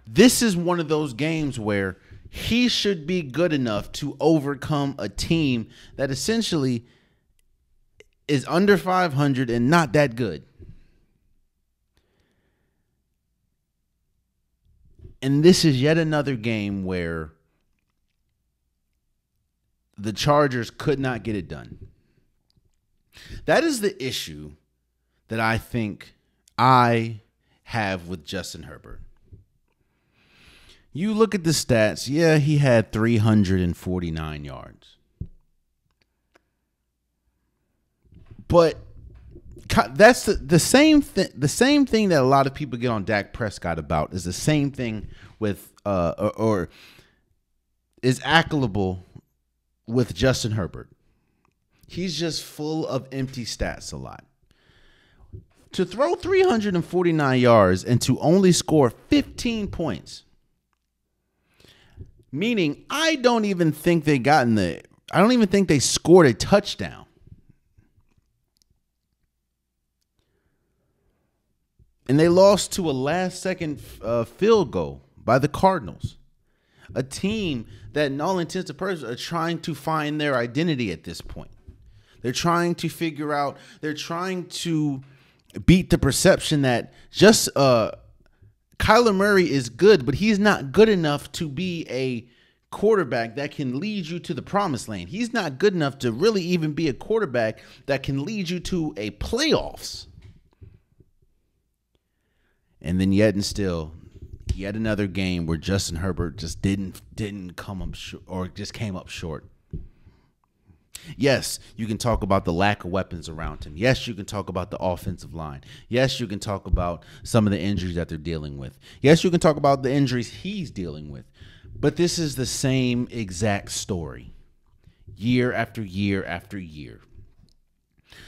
This is one of those games where he should be good enough to overcome a team that essentially is under 500 and not that good. And this is yet another game where the Chargers could not get it done. That is the issue that I think I have with Justin Herbert. You look at the stats. Yeah, he had 349 yards. But that's the same thing. The same thing that a lot of people get on Dak Prescott about is the same thing with or is applicable with Justin Herbert. He's just full of empty stats a lot. To throw 349 yards and to only score 15 points. Meaning, I don't even think they scored a touchdown. And they lost to a last-second field goal by the Cardinals. A team that, in all intents and purposes, are trying to find their identity at this point. They're trying to beat the perception that just Kyler Murray is good, but he's not good enough to be a quarterback that can lead you to the promised land. He's not good enough to really even be a quarterback that can lead you to a playoffs. And then yet another game where Justin Herbert just didn't come up short, or just came up short. Yes, you can talk about the lack of weapons around him. Yes, you can talk about the offensive line. Yes, you can talk about some of the injuries that they're dealing with. Yes, you can talk about the injuries he's dealing with. But this is the same exact story, year after year after year.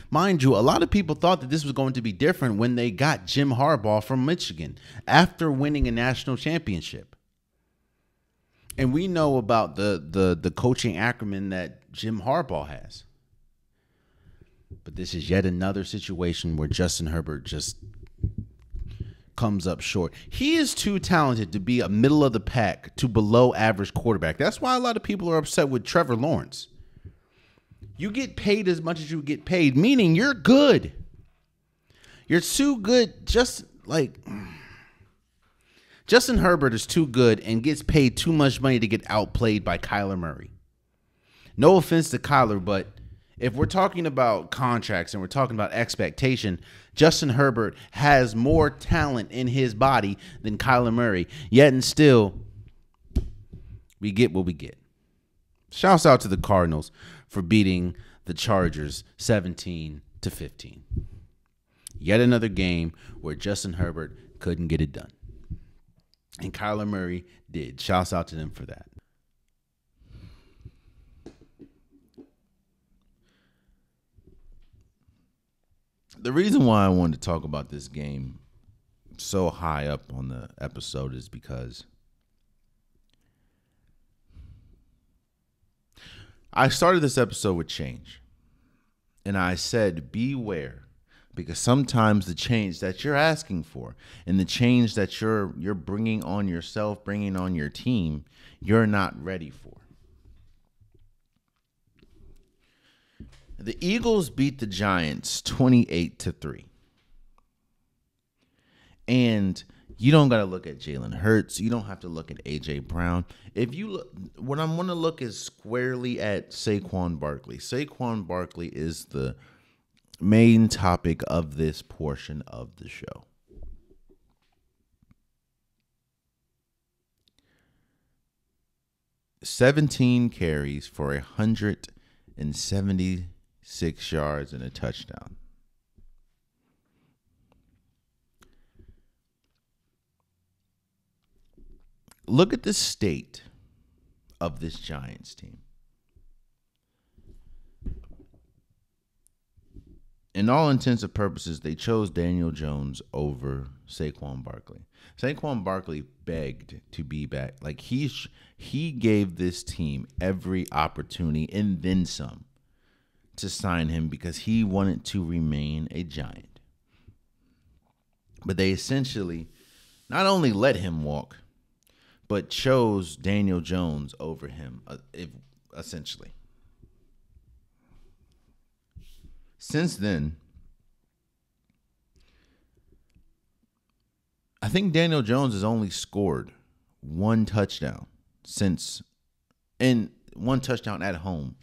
Mind you, a lot of people thought that this was going to be different when they got Jim Harbaugh from Michigan after winning a national championship. And we know about the coaching acumen that Jim Harbaugh has. But this is yet another situation where Justin Herbert just comes up short. He is too talented to be a middle of the pack to below average quarterback. That's why a lot of people are upset with Trevor Lawrence. You get paid as much as you get paid, meaning you're good. You're too good, just like Justin Herbert is too good and gets paid too much money to get outplayed by Kyler Murray. No offense to Kyler, but if we're talking about contracts and we're talking about expectation, Justin Herbert has more talent in his body than Kyler Murray. Yet and still, we get what we get. Shouts out to the Cardinals for beating the Chargers 17-15. Yet another game where Justin Herbert couldn't get it done. And Kyler Murray did. Shouts out to them for that. The reason why I wanted to talk about this game so high up on the episode is because I started this episode with change. And I said, beware. Because sometimes the change that you're asking for and the change that you're bringing on yourself, bringing on your team, you're not ready for. The Eagles beat the Giants 28-3. And you don't got to look at Jalen Hurts. You don't have to look at A.J. Brown. If you look, what I'm going to look is squarely at Saquon Barkley. Saquon Barkley is the main topic of this portion of the show. $17 carries for 176 yards and a touchdown. Look at the state of this Giants team. In all intents and purposes, they chose Daniel Jones over Saquon Barkley. Saquon Barkley begged to be back. Like he gave this team every opportunity and then some to sign him because he wanted to remain a Giant. But they essentially not only let him walk, but chose Daniel Jones over him, essentially. Since then, I think Daniel Jones has only scored one touchdown one touchdown at home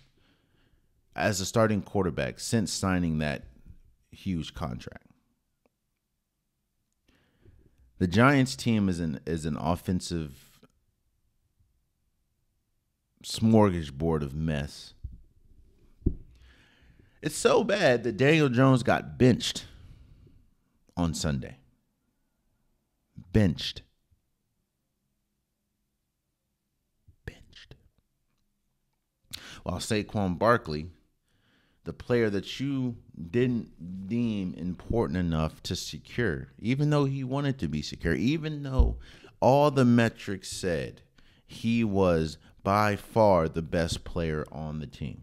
as a starting quarterback since signing that huge contract. The Giants team is an offensive smorgasbord of mess. It's so bad that Daniel Jones got benched on Sunday. Benched. While Saquon Barkley, the player that you didn't deem important enough to secure, even though he wanted to be secure, even though all the metrics said he was by far the best player on the team,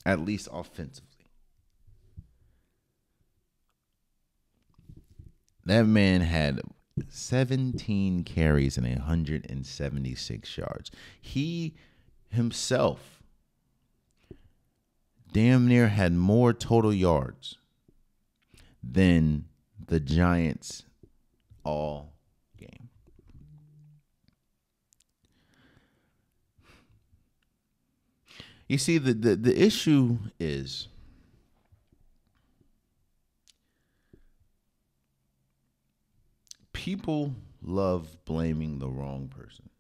at least offensively. That man had 17 carries and 176 yards. He himself damn near had more total yards than the Giants all game. You see, the issue is people love blaming the wrong person.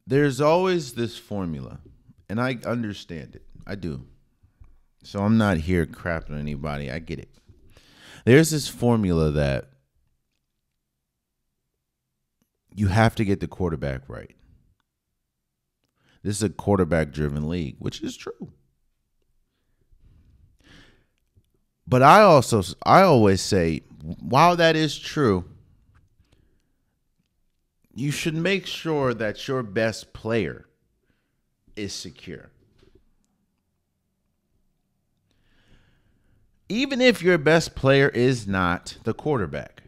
There's always this formula, and I understand it. I do. So I'm not here crapping on anybody. I get it. There's this formula that you have to get the quarterback right. This is a quarterback-driven league, which is true. But I always say, while that is true, you should make sure that your best player is secure. Even if your best player is not the quarterback.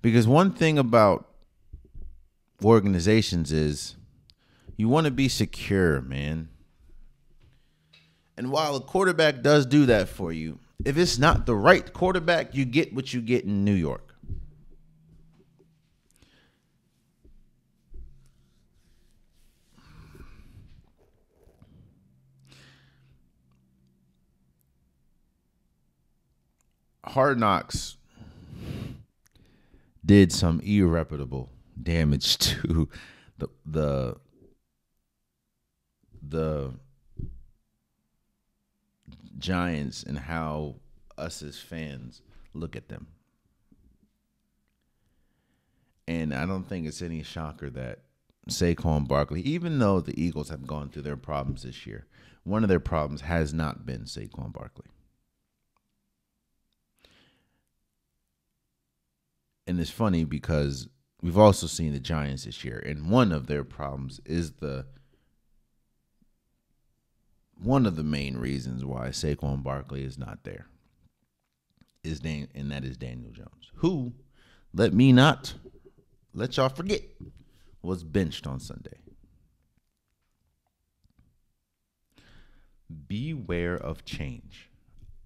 Because one thing about organizations is you want to be secure, man. And while a quarterback does do that for you, if it's not the right quarterback, you get what you get in New York. Hard Knocks did some irreparable damage to the Giants and how us as fans look at them. And I don't think it's any shocker that Saquon Barkley, even though the Eagles have gone through their problems this year, one of their problems has not been Saquon Barkley. And it's funny because we've also seen the Giants this year, and one of their problems is one of the main reasons why Saquon Barkley is not there and that is Daniel Jones, who, let y'all forget, was benched on Sunday. Beware of change,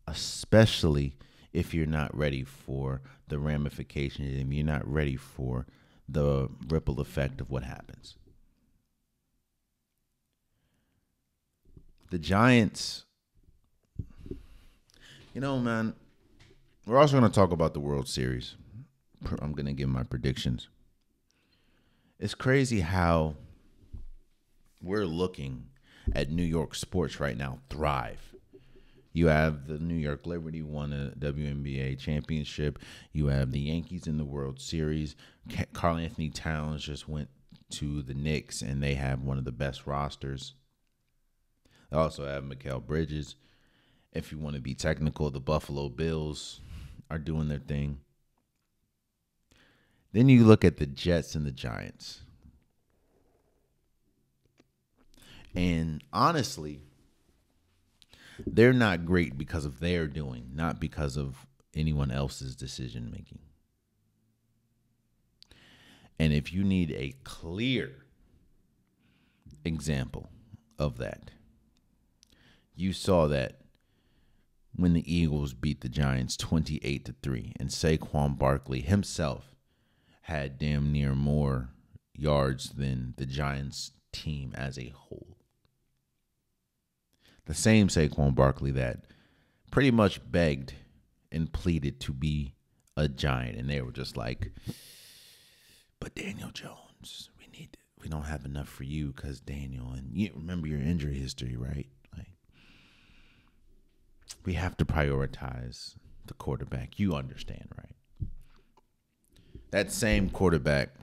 especially if you're not ready for the ramifications, and you're not ready for the ripple effect of what happens. The Giants, man, we're also going to talk about the World Series. I'm going to give my predictions. It's crazy how we're looking at New York sports right now thrive. You have the New York Liberty won a WNBA championship. You have the Yankees in the World Series. Karl Anthony Towns just went to the Knicks, and they have one of the best rosters. They also have Mikal Bridges. If you want to be technical, the Buffalo Bills are doing their thing. Then you look at the Jets and the Giants. And honestly, they're not great because of their doing, not because of anyone else's decision making. And if you need a clear example of that, you saw that when the Eagles beat the Giants 28-3, and Saquon Barkley himself had damn near more yards than the Giants team as a whole. The same Saquon Barkley that pretty much begged and pleaded to be a Giant, and they were just like, but Daniel Jones, we don't have enough for you because Daniel, and you remember your injury history, right? Like, we have to prioritize the quarterback. You understand, right? That same quarterback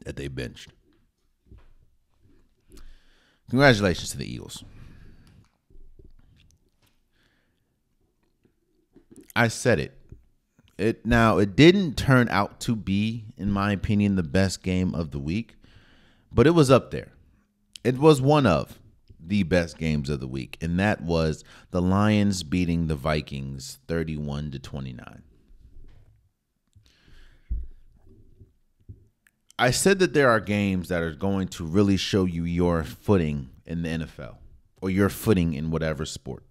that they benched. Congratulations to the Eagles. I said it. It didn't turn out to be, in my opinion, the best game of the week, but it was up there. It was one of the best games of the week, and that was the Lions beating the Vikings 31-29. I said that there are games that are going to really show you your footing in the NFL or your footing in whatever sport.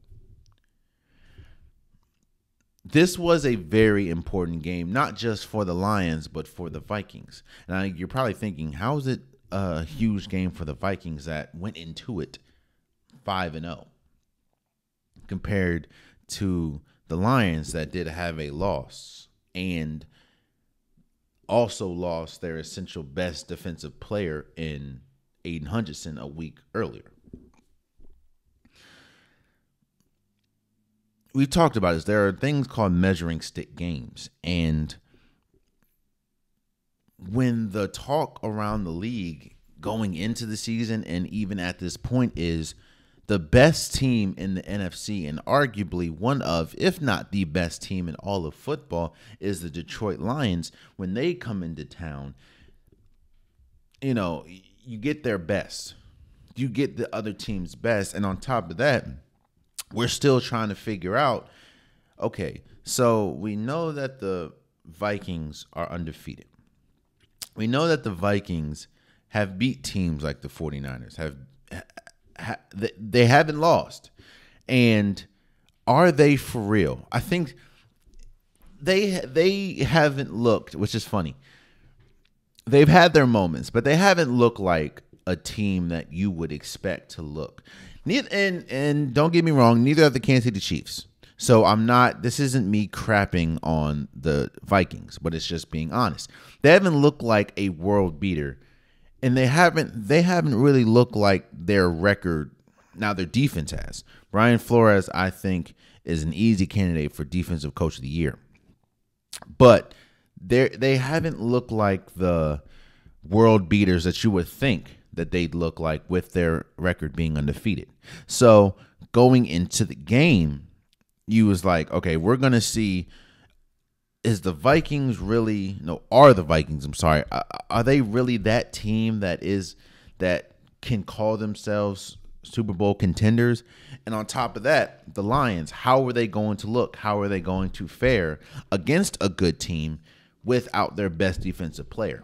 This was a very important game, not just for the Lions, but for the Vikings. Now, you're probably thinking, how is it a huge game for the Vikings that went into it 5-0 compared to the Lions that did have a loss and also lost their essential best defensive player in Aiden Hutchinson a week earlier? We've talked about this. There are things called measuring stick games. And when the talk around the league going into the season and even at this point is the best team in the NFC and arguably one of, if not the best team in all of football, is the Detroit Lions. When they come into town, you get their best. You get the other team's best. And on top of that, we're still trying to figure out, okay, so we know that the Vikings are undefeated. We know that the Vikings have beat teams like the 49ers. They haven't lost. And are they for real? I think they haven't looked, which is funny. They've had their moments, but they haven't looked like a team that you would expect to look. And don't get me wrong, neither are the Kansas City Chiefs. So this isn't me crapping on the Vikings, but it's just being honest. They haven't looked like a world beater, and they haven't really looked like their record. Now their defense has. Brian Flores, I think, is an easy candidate for Defensive Coach of the Year. But they haven't looked like the world beaters that you would think that they'd look like with their record being undefeated. So going into the game, you was like, okay, we're going to see, are the Vikings, are they really that team that can call themselves Super Bowl contenders? And on top of that, the Lions, how are they going to look? How are they going to fare against a good team without their best defensive player?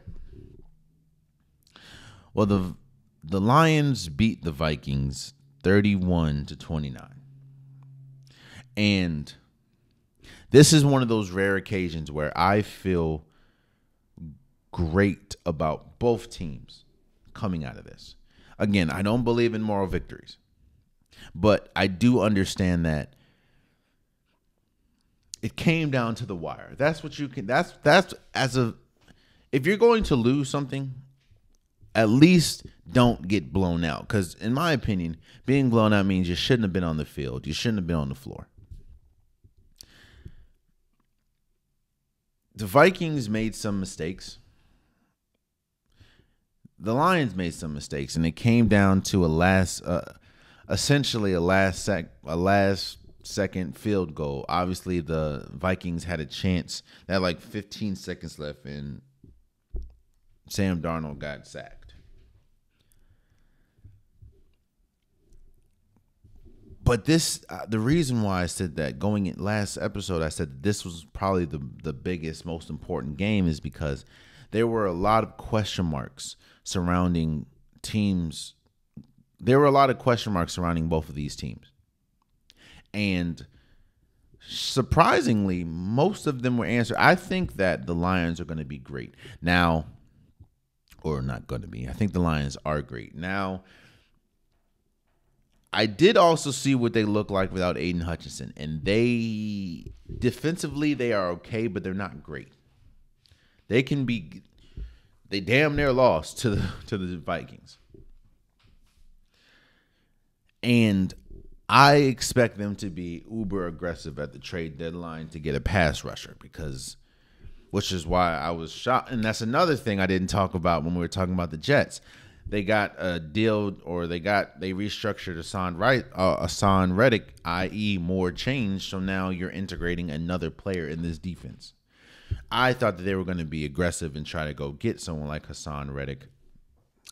Well, the Lions beat the Vikings 31-29. And this is one of those rare occasions where I feel great about both teams coming out of this. Again, I don't believe in moral victories, but I do understand that it came down to the wire. That's what you can. If you're going to lose something, at least don't get blown out. Because in my opinion, being blown out means you shouldn't have been on the field. You shouldn't have been on the floor. The Vikings made some mistakes. The Lions made some mistakes, and it came down to a last second field goal. Obviously, the Vikings had a chance. They had like 15 seconds left, and Sam Darnold got sacked. But this, the reason why I said that going in last episode, I said this was probably the biggest, most important game is because there were a lot of question marks surrounding teams. There were a lot of question marks surrounding both of these teams. And surprisingly, most of them were answered. I think that the Lions are going to be great. Now, or not going to be. I think the Lions are great. Now, I did also see what they look like without Aiden Hutchinson. And they, defensively, they are okay, but they're not great. They damn near lost to the Vikings. And I expect them to be uber aggressive at the trade deadline to get a pass rusher which is why I was shocked. And that's another thing I didn't talk about when we were talking about the Jets. They got a deal, or they restructured Hassan Reddick, i.e. more change. So now you're integrating another player in this defense. I thought that they were going to be aggressive and try to go get someone like Hassan Reddick.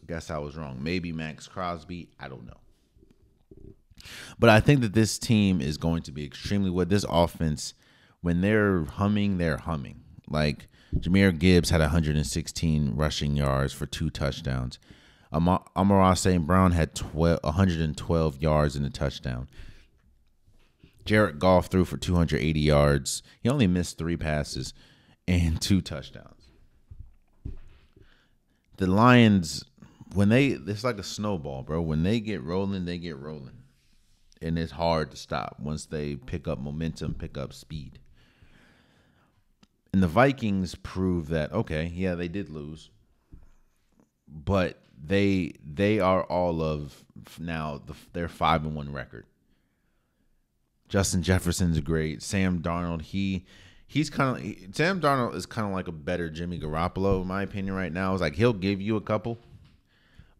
Guess I was wrong. Maybe Max Crosby. I don't know. But I think that this team is going to be extremely good. This offense, when they're humming, they're humming. Like Jahmyr Gibbs had 116 rushing yards for 2 touchdowns. Amon-Ra St. Brown had 112 yards and a touchdown. Jared Goff threw for 280 yards. He only missed 3 passes and 2 touchdowns. The Lions, it's like a snowball, bro. When they get rolling, they get rolling. And it's hard to stop once they pick up momentum, pick up speed. And the Vikings prove that, okay, yeah, they did lose. But they are all of now their 5-1 record. Justin Jefferson's great. Sam Darnold, Sam Darnold is kind of like a better Jimmy Garoppolo, in my opinion, right now. It's like he'll give you a couple,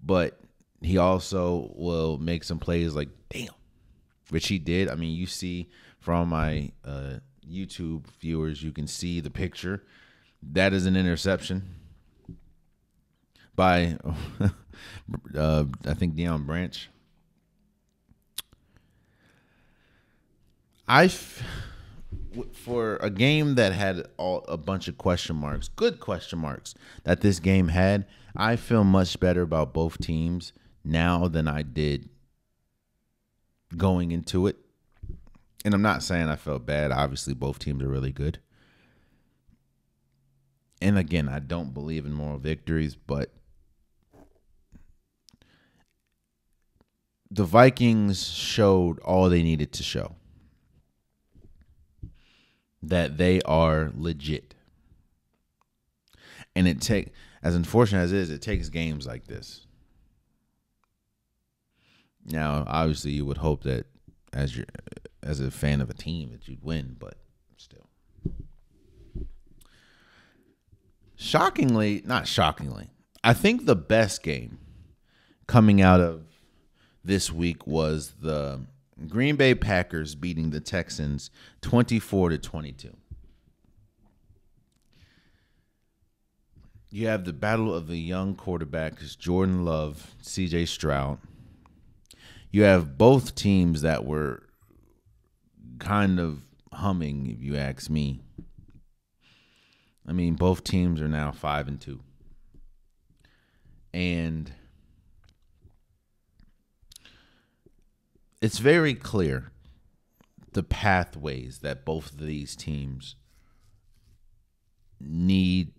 but he also will make some plays like, damn, which he did. I mean, you see from my YouTube viewers, you can see the picture. That is an interception by, I think, Deion Branch. For a game that had a bunch of question marks, good question marks that this game had, I feel much better about both teams now than I did going into it. And I'm not saying I felt bad. Obviously, both teams are really good. And again, I don't believe in moral victories, but the Vikings showed all they needed to show. That they are legit. And as unfortunate as it is, it takes games like this. Now, obviously, you would hope that as a fan of a team that you'd win, but still. Not shockingly, I think the best game coming out of this week was the Green Bay Packers beating the Texans 24-22. You have the battle of the young quarterbacks, Jordan Love, CJ Stroud. You have both teams that were kind of humming, if you ask me. I mean, both teams are now 5-2. And it's very clear the pathways that both of these teams need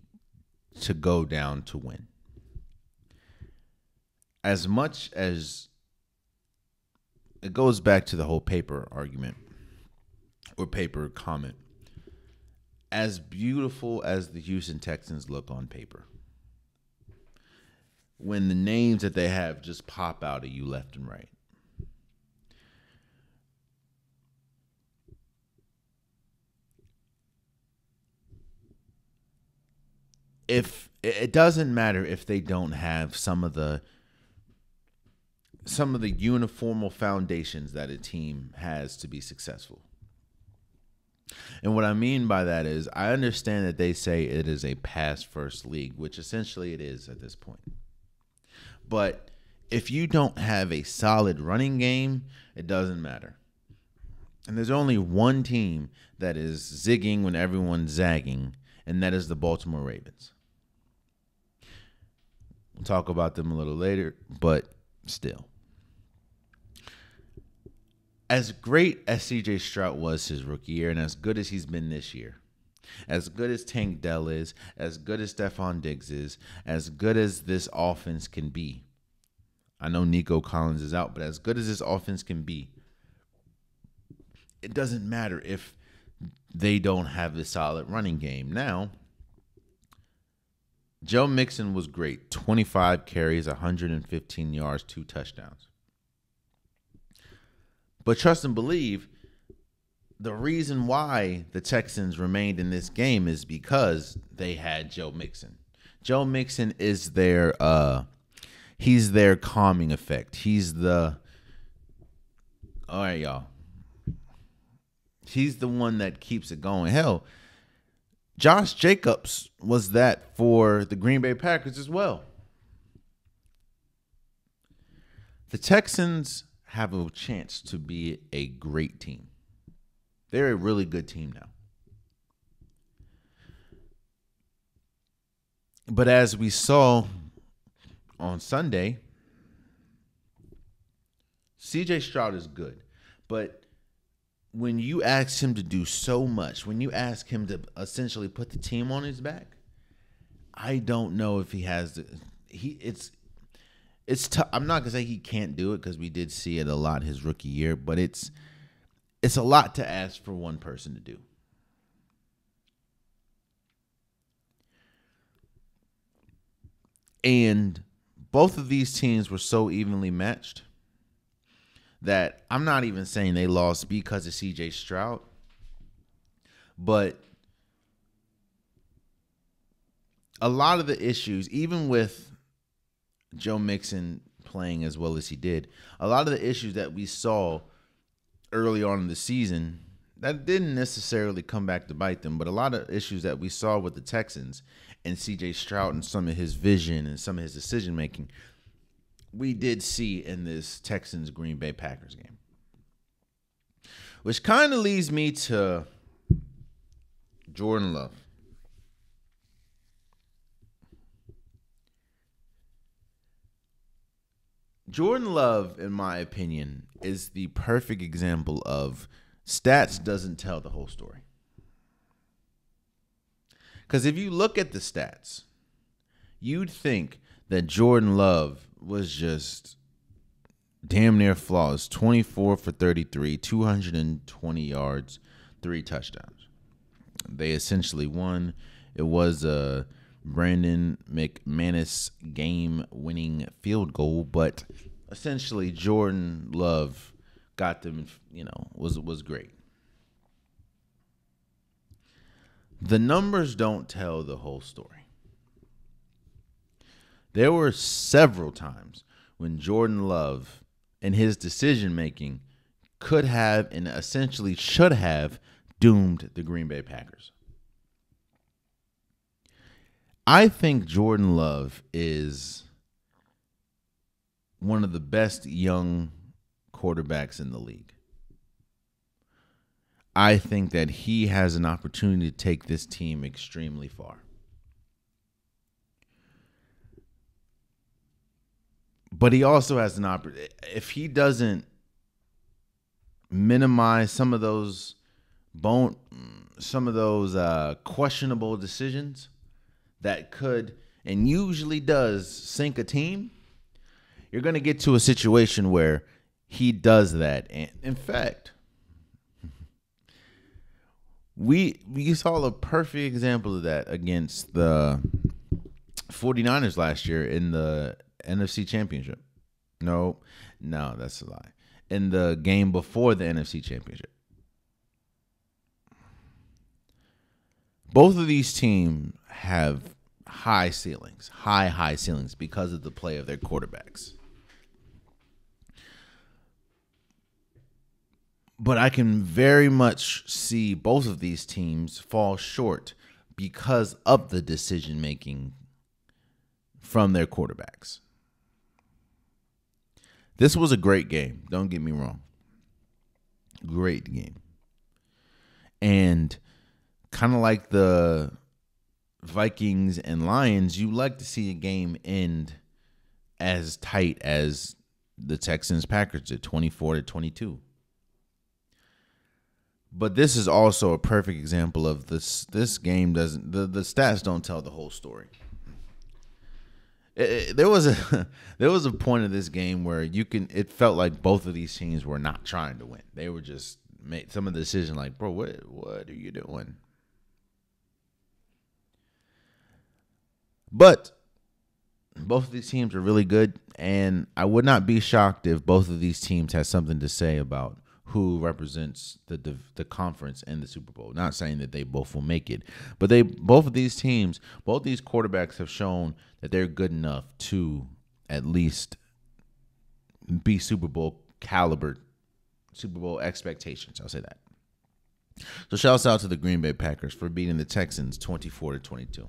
to go down to win. As much as it goes back to the whole paper argument or paper comment, as beautiful as the Houston Texans look on paper, when the names that they have just pop out at you left and right, if it doesn't matter if they don't have some of the uniformal foundations that a team has to be successful. And what I mean by that is I understand that they say it is a pass-first league, which essentially it is at this point. But if you don't have a solid running game, it doesn't matter. And there's only one team that is zigging when everyone's zagging, and that is the Baltimore Ravens. We'll talk about them a little later, but still. As great as C.J. Stroud was his rookie year, and as good as he's been this year, as good as Tank Dell is, as good as Stephon Diggs is, as good as this offense can be. I know Nico Collins is out, but as good as this offense can be, it doesn't matter if they don't have a solid running game. Now, Joe Mixon was great. 25 carries, 115 yards, 2 touchdowns. But trust and believe, the reason why the Texans remained in this game is because they had Joe Mixon. Joe Mixon is he's their calming effect. He's all right, y'all. He's the one that keeps it going. Hell, Josh Jacobs was that for the Green Bay Packers as well. The Texans have a chance to be a great team. They're a really good team now. But as we saw on Sunday, C.J. Stroud is good. But when you ask him to do so much, when you ask him to essentially put the team on his back, I don't know if he has it's tough. I'm not gonna say he can't do it because we did see it a lot his rookie year, but it's a lot to ask for one person to do. And both of these teams were so evenly matched that I'm not even saying they lost because of C.J. Stroud, but a lot of the issues, even with Joe Mixon playing as well as he did, a lot of the issues that we saw early on in the season, that didn't necessarily come back to bite them, but a lot of issues that we saw with the Texans and C.J. Stroud and some of his vision and some of his decision-making, we did see in this Texans-Green Bay Packers game. Which kind of leads me to Jordan Love. Jordan Love, in my opinion, is the perfect example of stats doesn't tell the whole story. Because if you look at the stats, you'd think that Jordan Love was just damn near flawless. 24 for 33, 220 yards, 3 touchdowns. They essentially won. It was a Brandon McManus game-winning field goal, but essentially Jordan Love got them, was great. The numbers don't tell the whole story. There were several times when Jordan Love and his decision-making could have and essentially should have doomed the Green Bay Packers. I think Jordan Love is one of the best young quarterbacks in the league. I think that he has an opportunity to take this team extremely far. But he also has an opportunity. If he doesn't minimize some of those questionable decisions that could and usually does sink a team, you're going to get to a situation where he does that. And in fact, we saw a perfect example of that against the 49ers last year in the NFC Championship. No, that's a lie. In the game before the NFC Championship. Both of these teams have high ceilings because of the play of their quarterbacks. But I can very much see both of these teams fall short because of the decision making from their quarterbacks. This was a great game. Don't get me wrong. Great game. And kind of like the Vikings and Lions, you like to see a game end as tight as the Texans Packers did, 24-22. But this is also a perfect example of this game doesn't the stats don't tell the whole story. There was a point of this game where it felt like both of these teams were not trying to win. They were just made some of the decision like, bro, what are you doing? But both of these teams are really good, and I would not be shocked if both of these teams had something to say about who represents the conference in the Super Bowl. Not saying that they both will make it, but both these quarterbacks have shown that they're good enough to at least be Super Bowl caliber, Super Bowl expectations. I'll say that. So shouts out to the Green Bay Packers for beating the Texans 24-22.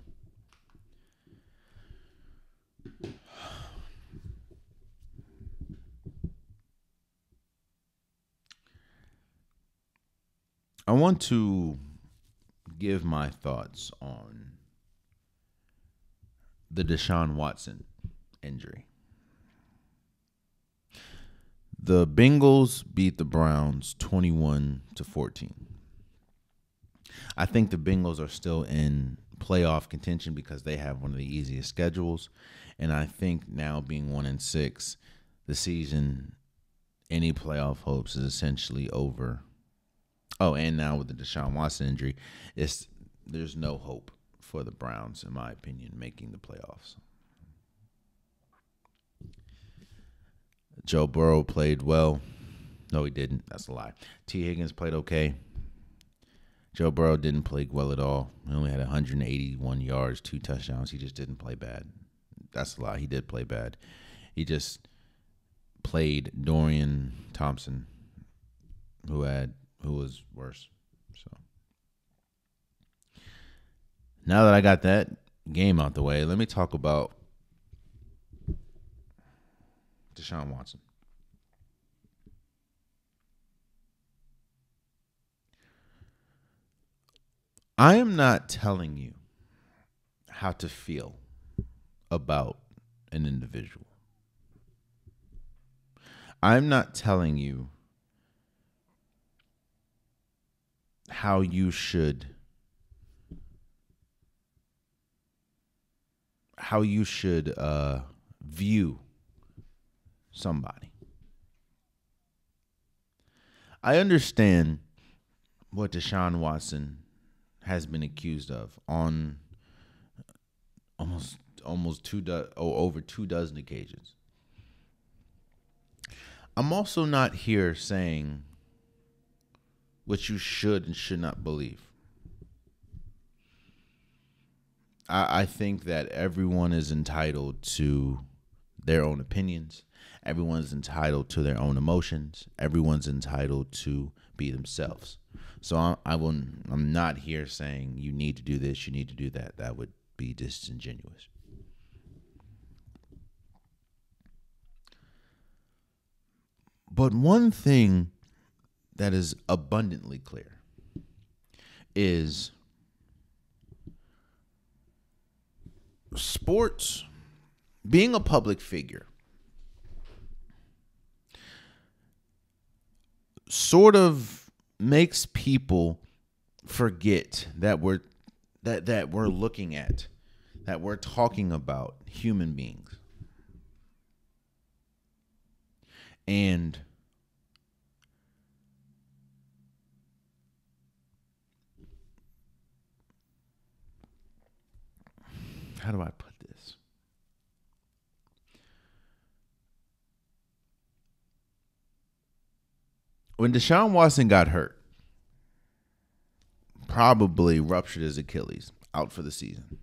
I want to give my thoughts on the Deshaun Watson injury. The Bengals beat the Browns 21-14. I think the Bengals are still in playoff contention because they have one of the easiest schedules. And I think now being 1-6, the season, any playoff hopes is essentially over. Oh, and now with the Deshaun Watson injury, there's no hope for the Browns, in my opinion, making the playoffs. Joe Burrow played well. No, he didn't. That's a lie. T. Higgins played okay. Joe Burrow didn't play well at all. He only had 181 yards, 2 touchdowns. He just didn't play bad. That's a lie. He did play bad. He just played Dorian Thompson, who was worse. So now that I got that game out the way, let me talk about Deshaun Watson. I am not telling you how to feel about an individual. I'm not telling you how you should view somebody. I understand what Deshaun Watson has been accused of on over 2 dozen occasions. I'm also not here saying what you should and should not believe. I think that everyone is entitled to their own opinions. Everyone's entitled to their own emotions. Everyone's entitled to be themselves. So I'm not here saying you need to do this, you need to do that. That would be disingenuous. But one thing that is abundantly clear is sports, being a public figure, sort of makes people forget that we're looking at, that we're talking about human beings. And how do I put this? When Deshaun Watson got hurt, probably ruptured his Achilles, out for the season.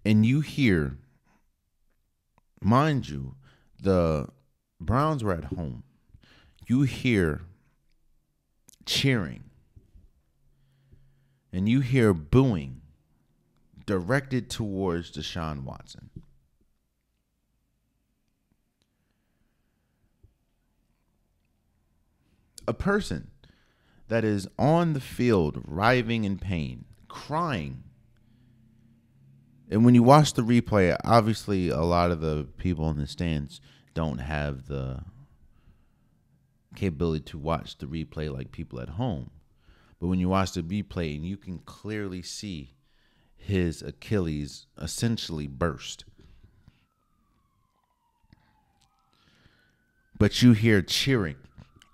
And you hear, mind you, the Browns were at home. you hear cheering and you hear booing directed towards Deshaun Watson. A person that is on the field writhing in pain, crying. And when you watch the replay, obviously a lot of the people in the stands don't have the capability to watch the replay like people at home. But when you watch the replay, and you can clearly see his Achilles essentially burst. But you hear cheering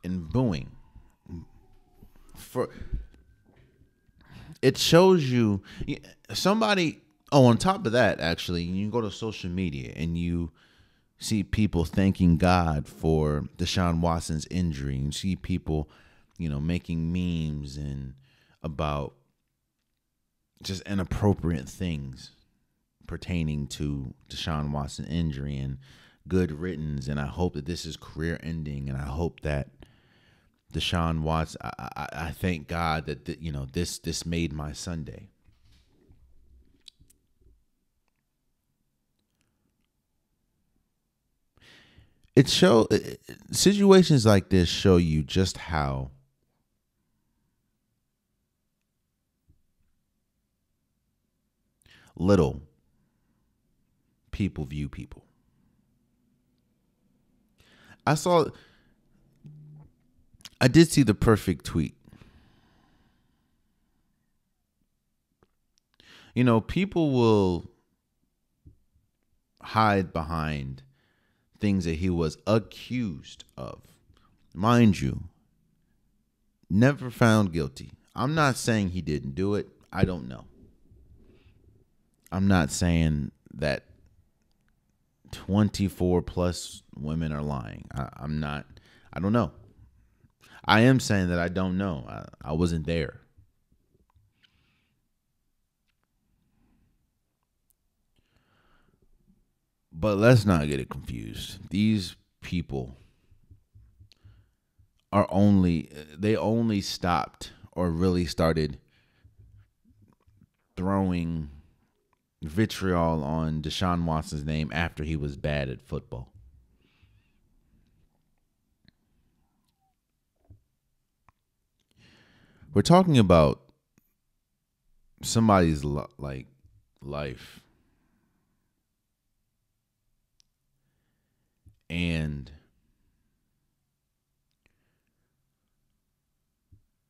and booing. It shows you somebody. Oh, on top of that, actually, you go to social media and you see people thanking God for Deshaun Watson's injury. You see people, making memes and about just inappropriate things pertaining to Deshaun Watson's injury and good riddance. And I hope that this is career ending. And I hope that Deshaun Watson, I thank God that this made my Sunday. Situations like this show you just how little people view people. I did see the perfect tweet. People will hide behind things that he was accused of. Mind you, never found guilty. I'm not saying he didn't do it. I don't know. I'm not saying that 24 plus women are lying. I don't know. I am saying that I don't know. I wasn't there. But let's not get it confused. These people they only stopped or really started throwing vitriol on Deshaun Watson's name after he was bad at football. We're talking about somebody's life. And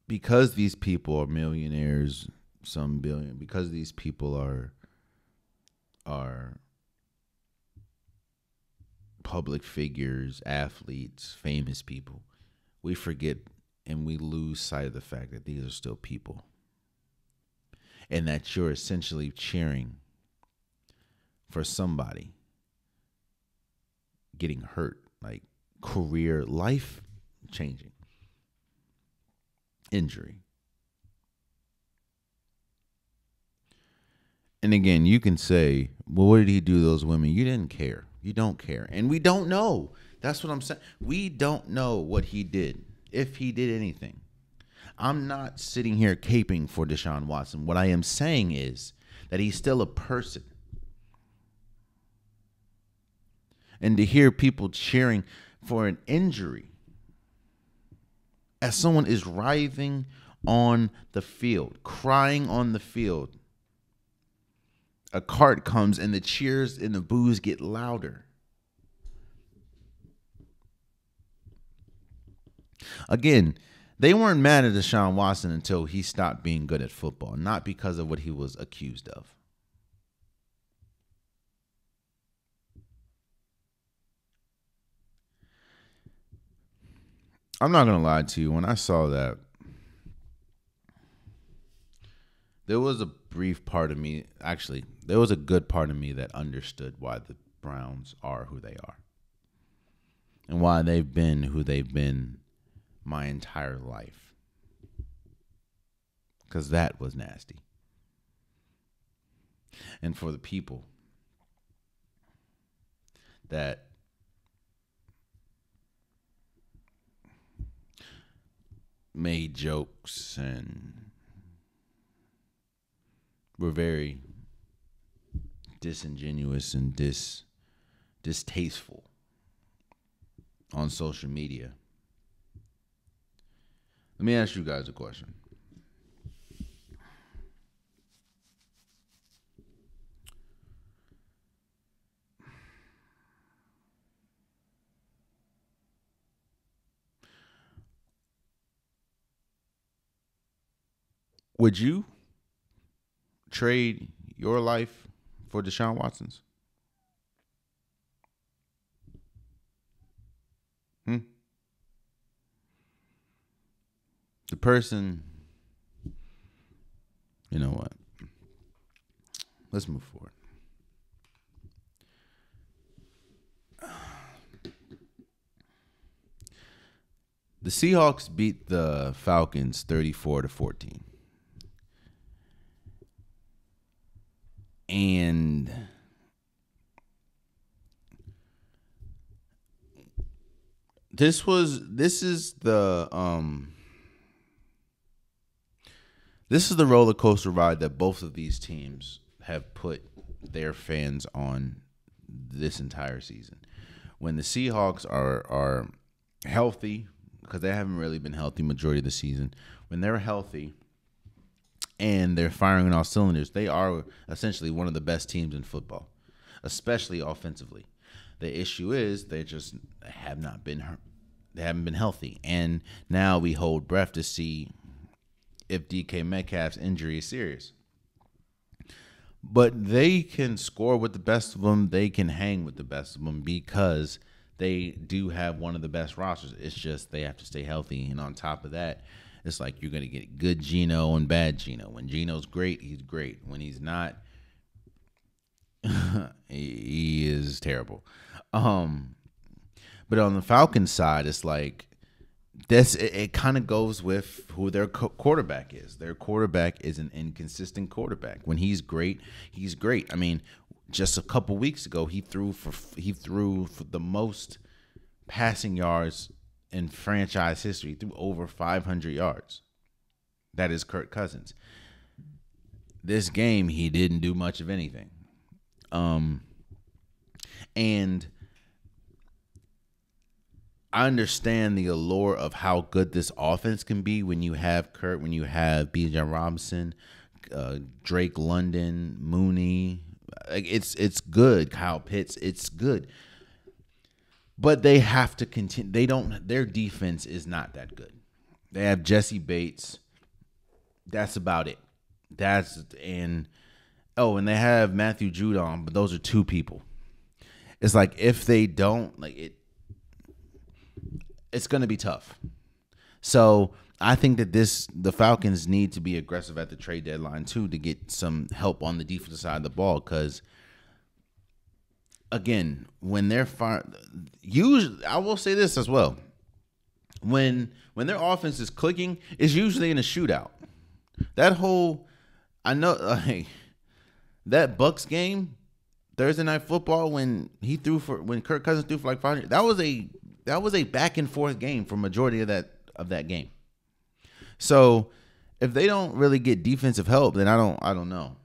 because these people are millionaires, some billion, because these people are public figures, athletes, famous people, we forget and we lose sight of the fact that these are still people. And that you're essentially cheering for somebody getting hurt, like career, life changing injury. And again, you can say, well, what did he do to those women? You didn't care. You don't care. And we don't know. That's what I'm saying. We don't know what he did, if he did anything. I'm not sitting here caping for Deshaun Watson. What I am saying is that he's still a person. And to hear people cheering for an injury as someone is writhing on the field, crying on the field, a cart comes and the cheers and the boos get louder. Again, they weren't mad at Deshaun Watson until he stopped being good at football, not because of what he was accused of. I'm not going to lie to you. When I saw that, there was a brief part of me, actually, there was a good part of me that understood why the Browns are who they are and why they've been who they've been my entire life. Because that was nasty. And for the people that made jokes and were very disingenuous and distasteful on social media. Let me ask you guys a question. Would you trade your life for Deshaun Watson's? The person, you know what? Let's move forward. The Seahawks beat the Falcons 34-14. And this is the roller coaster ride that both of these teams have put their fans on this entire season. When the Seahawks are healthy, because they haven't really been healthy majority of the season, when they're healthy and they're firing on all cylinders, they are essentially one of the best teams in football, especially offensively. The issue is they just haven't been healthy, and now we hold breath to see if DK Metcalf's injury is serious. But they can score with the best of them. They can hang with the best of them because they do have one of the best rosters. It's just they have to stay healthy. And on top of that, it's like you're going to get good Geno and bad Geno. When Geno's great, he's great. When he's not, he is terrible. But on the Falcons side, it's like it kind of goes with who their quarterback is. Their quarterback is an inconsistent quarterback. When he's great, he's great. I mean, just a couple weeks ago, he threw for the most passing yards in franchise history. He threw over 500 yards. That is Kirk Cousins. This game, he didn't do much of anything. And I understand the allure of how good this offense can be when you have Kurt, when you have Bijan Robinson, Drake London, Mooney. It's good. Kyle Pitts, it's good. But they have to continue. Their defense is not that good. They have Jesse Bates. That's about it. And they have Matthew Judon, but those are two people. It's like if they don't, it's going to be tough. So I think that the Falcons need to be aggressive at the trade deadline too to get some help on the defensive side of the ball. Because again, when they're usually, I will say this as well. When their offense is clicking, it's usually in a shootout. That Bucs game, Thursday Night Football, when Kirk Cousins threw for like 500, that was a back and forth game for majority of that game. So if they don't really get defensive help, then I don't know.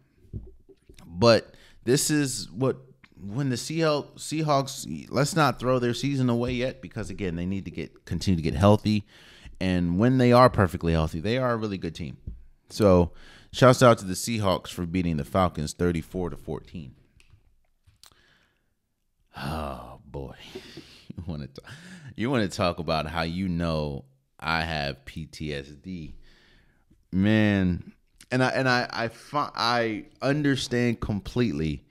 But this is when the Seahawks, let's not throw their season away yet, because again, they need to continue to get healthy. And when they are perfectly healthy, they are a really good team. So shouts out to the Seahawks for beating the Falcons 34-14. Oh boy. You want to talk about how I have PTSD, man, and I understand completely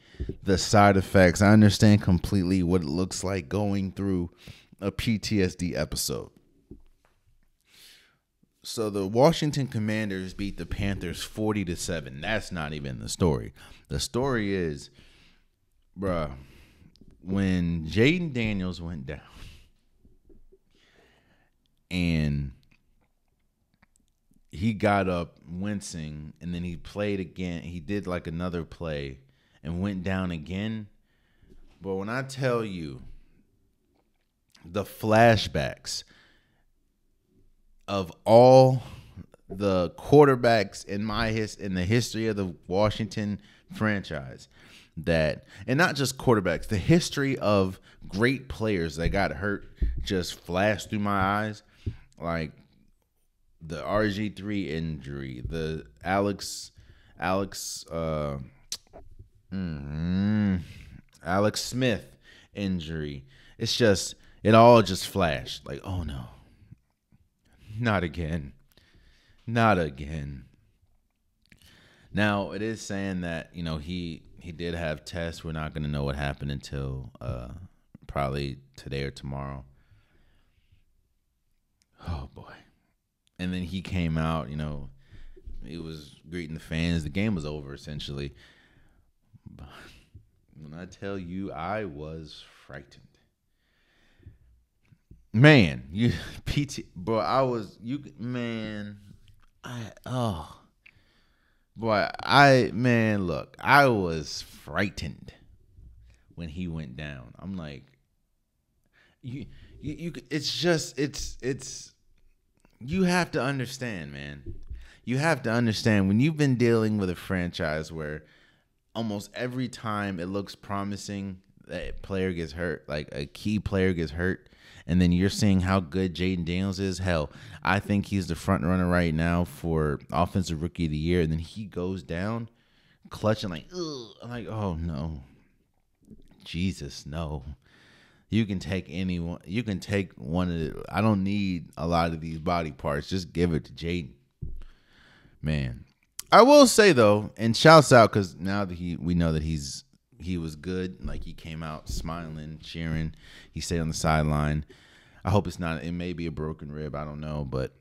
the side effects. I understand completely what it looks like going through a PTSD episode. So the Washington Commanders beat the Panthers 40-7. That's not even the story. The story is, when Jaden Daniels went down and he got up wincing, and then he played again. He did like another play and went down again. But when I tell you the flashbacks of all the quarterbacks in the history of the Washington franchise, that, and not just quarterbacks, the history of great players that got hurt just flashed through my eyes, like the RG3 injury, the Alex Smith injury. It's just, it all just flashed like, oh no, not again. Not again. Now, it is saying that, he did have tests. We're not going to know what happened until probably today or tomorrow. Oh, boy. And then he came out, he was greeting the fans. The game was over, essentially. But when I tell you, I was frightened. Man, look, I was frightened when he went down. I'm like, you have to understand, man. You have to understand when you've been dealing with a franchise where almost every time it looks promising, that player gets hurt, like a key player gets hurt. And then you're seeing how good Jaden Daniels is. Hell, I think he's the front runner right now for Offensive Rookie of the Year. And then he goes down, clutching like, ugh. I'm like, oh no, Jesus, no. You can take anyone. You can take one of the. I don't need a lot of these body parts. Just give it to Jaden. Man, I will say though, and shouts out, because now that we know that he was good. Like, he came out smiling, cheering. He stayed on the sideline. I hope it's not. It may be a broken rib. I don't know, but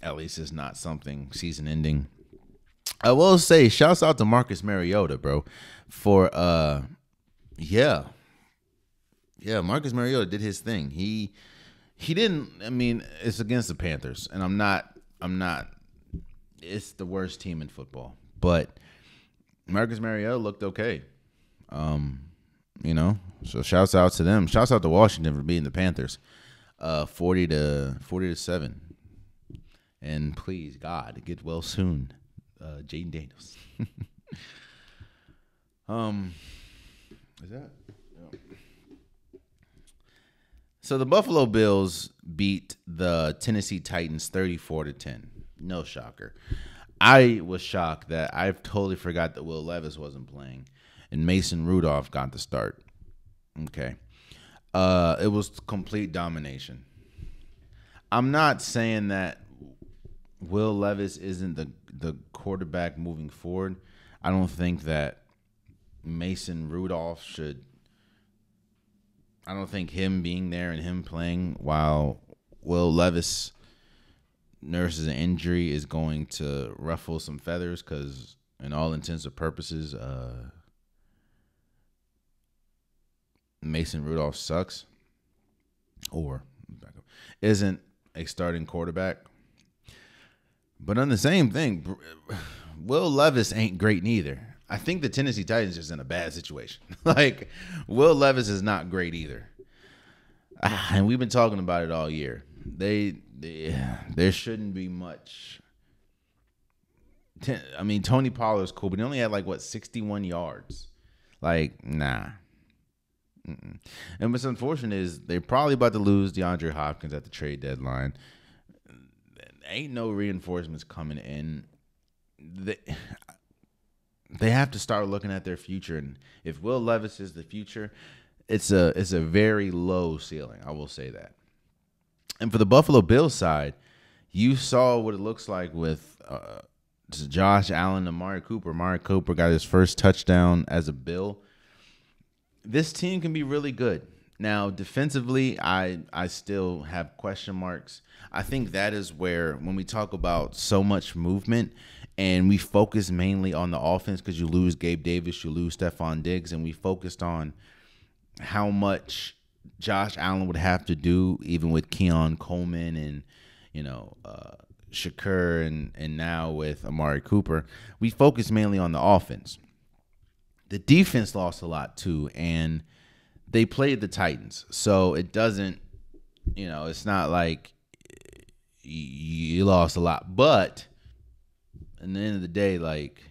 at least it's not something season ending. I will say, shouts out to Marcus Mariota, bro, for Marcus Mariota did his thing. He didn't. I mean, it's against the Panthers, and I'm not. It's the worst team in football, but Marcus Mariota looked okay. So shouts out to them. Shouts out to Washington for beating the Panthers, 40-7. And please, God, get well soon, Jaden Daniels. Is that? No. So the Buffalo Bills beat the Tennessee Titans 34-10. No shocker. I was shocked that I totally forgot that Will Levis wasn't playing. And Mason Rudolph got the start. Okay. It was complete domination. I'm not saying that Will Levis isn't the quarterback moving forward. I don't think that Mason Rudolph should. I don't think him being there and him playing while Will Levis nurses an injury is going to ruffle some feathers, because in all intents and purposes, Mason Rudolph sucks or isn't a starting quarterback. But on the same thing, Will Levis ain't great neither. I think the Tennessee Titans is in a bad situation. Like, Will Levis is not great either. And we've been talking about it all year. There shouldn't be much. I mean, Tony Pollard's cool, but he only had 61 yards. Like, nah. And what's unfortunate is they're probably about to lose DeAndre Hopkins at the trade deadline. Ain't no reinforcements coming in. They have to start looking at their future, and if Will Levis is the future, it's a very low ceiling. I will say that. And for the Buffalo Bills side, you saw what it looks like with Josh Allen and Amari Cooper. Amari Cooper got his first touchdown as a Bill. This team can be really good. Now, defensively, I still have question marks. I think that is where, when we talk about so much movement and we focus mainly on the offense, because you lose Gabe Davis, you lose Stephon Diggs, and we focused on how much Josh Allen would have to do, even with Keon Coleman and, Shakur and now with Amari Cooper. We focused mainly on the offense. The defense lost a lot too, and they played the Titans. So it doesn't, it's not like, you lost a lot. But at the end of the day, like,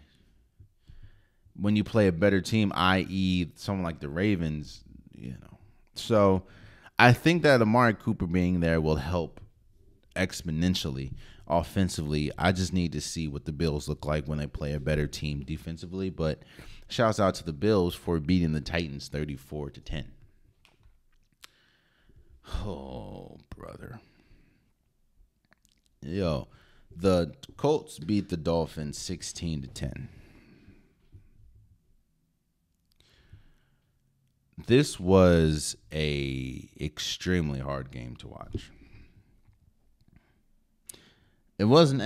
when you play a better team, i.e. someone like the Ravens, So I think that Amari Cooper being there will help exponentially offensively. I just need to see what the Bills look like when they play a better team defensively. But shouts out to the Bills for beating the Titans 34-10. Oh, brother. Yo, the Colts beat the Dolphins 16-10. This was a extremely hard game to watch. It wasn't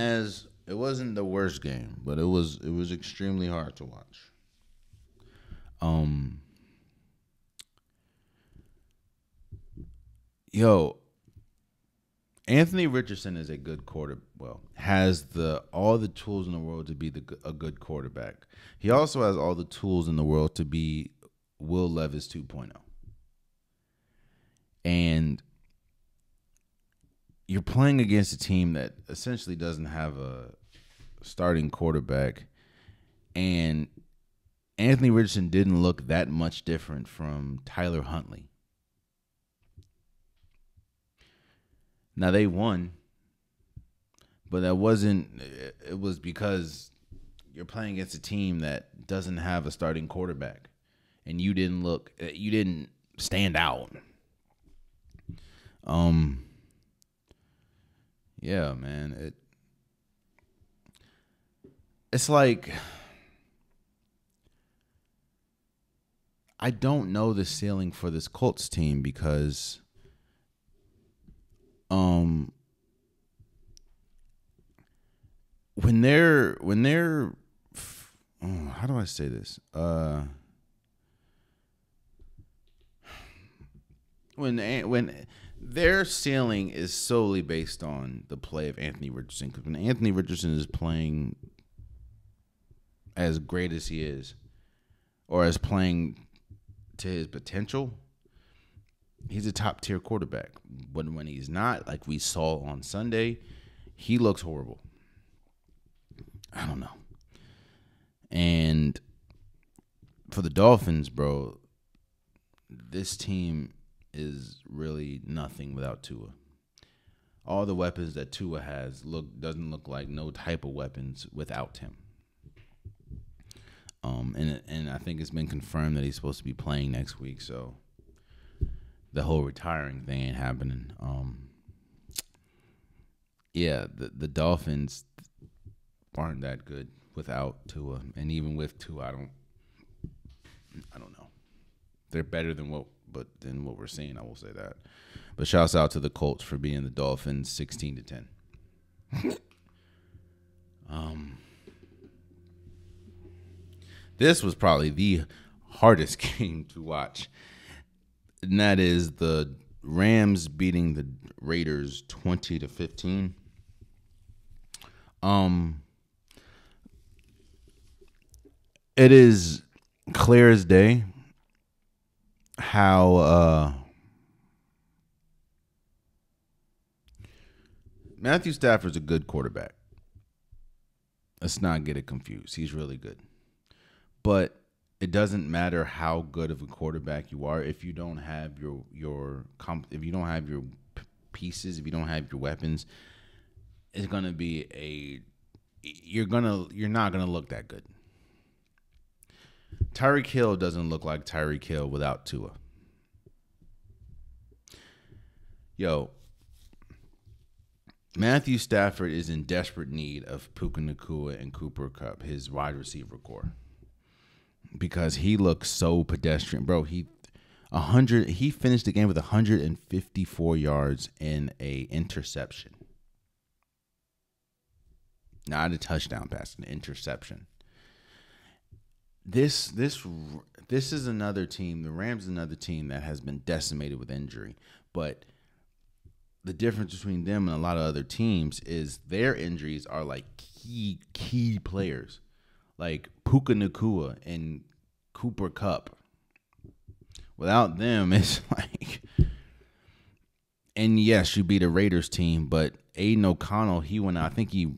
the worst game, but it was extremely hard to watch. Anthony Richardson is a good quarterback. Well, has all the tools in the world to be a good quarterback. He also has all the tools in the world to be Will Levis 2.0. And you're playing against a team that essentially doesn't have a starting quarterback. And Anthony Richardson didn't look that much different from Tyler Huntley. Now, they won, but it was because you're playing against a team that doesn't have a starting quarterback, and you didn't stand out. Yeah, man, it's like, I don't know the ceiling for this Colts team because when they're how do I say this? When their ceiling is solely based on the play of Anthony Richardson, because when Anthony Richardson is playing as great as he is, or as playing to his potential, he's a top tier quarterback. But when he's not, like we saw on Sunday, he looks horrible. I don't know. And for the Dolphins, bro, this team is really nothing without Tua. All the weapons that Tua has doesn't look like no type of weapons without him. And I think it's been confirmed that he's supposed to be playing next week, so the whole retiring thing ain't happening. Yeah, the Dolphins aren't that good without Tua, and even with Tua, I don't know. They're better than what we're seeing. I will say that. But shouts out to the Colts for beating the Dolphins 16-10. This was probably the hardest game to watch, and that is the Rams beating the Raiders 20-15. It is clear as day how Matthew Stafford's a good quarterback. Let's not get it confused. He's really good. But it doesn't matter how good of a quarterback you are if you don't have your pieces, if you don't have your weapons. It's gonna be you're not gonna look that good. Tyreek Hill doesn't look like Tyreek Hill without Tua. Yo, Matthew Stafford is in desperate need of Puka Nacua and Cooper Kupp, his wide receiver core, because he looks so pedestrian, bro. He finished the game with 154 yards and a interception. Not a touchdown pass, an interception. This is another team. The Rams is another team that has been decimated with injury. But the difference between them and a lot of other teams is their injuries are like key players, like Puka Nacua and Cooper Kupp. Without them, it's like, and yes, you beat a Raiders team, but Aiden O'Connell, he went out. I think he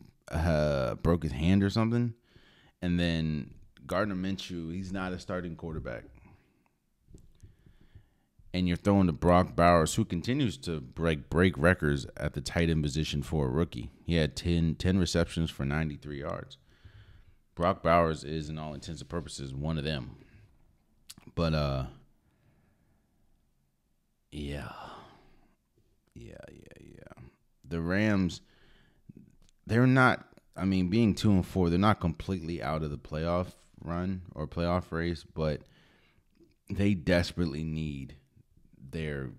broke his hand or something. And then Gardner Minshew, he's not a starting quarterback. And you're throwing to Brock Bowers, who continues to break records at the tight end position for a rookie. He had 10 receptions for 93 yards. Brock Bowers is, in all intents and purposes, one of them. But, yeah. The Rams, they're not, I mean, being 2-4, they're not completely out of the playoff run or playoff race, but they desperately need their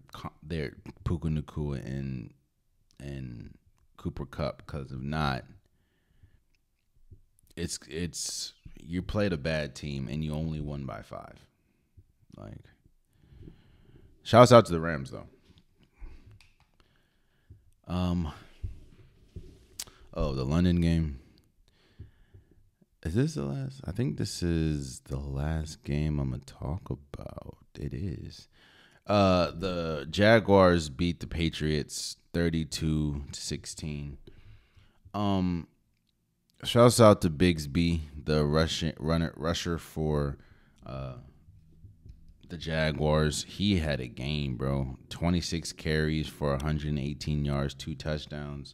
Puka Nacua and Cooper Kupp, because if not, it's you played a bad team and you only won by 5. Like, shouts out to the Rams though. The London game. Is this the last? I think this is the last game I'm gonna talk about. It is. The Jaguars beat the Patriots 32-16. Shouts out to Bigsby, the rusher for the Jaguars. He had a game, bro. 26 carries for 118 yards, 2 touchdowns.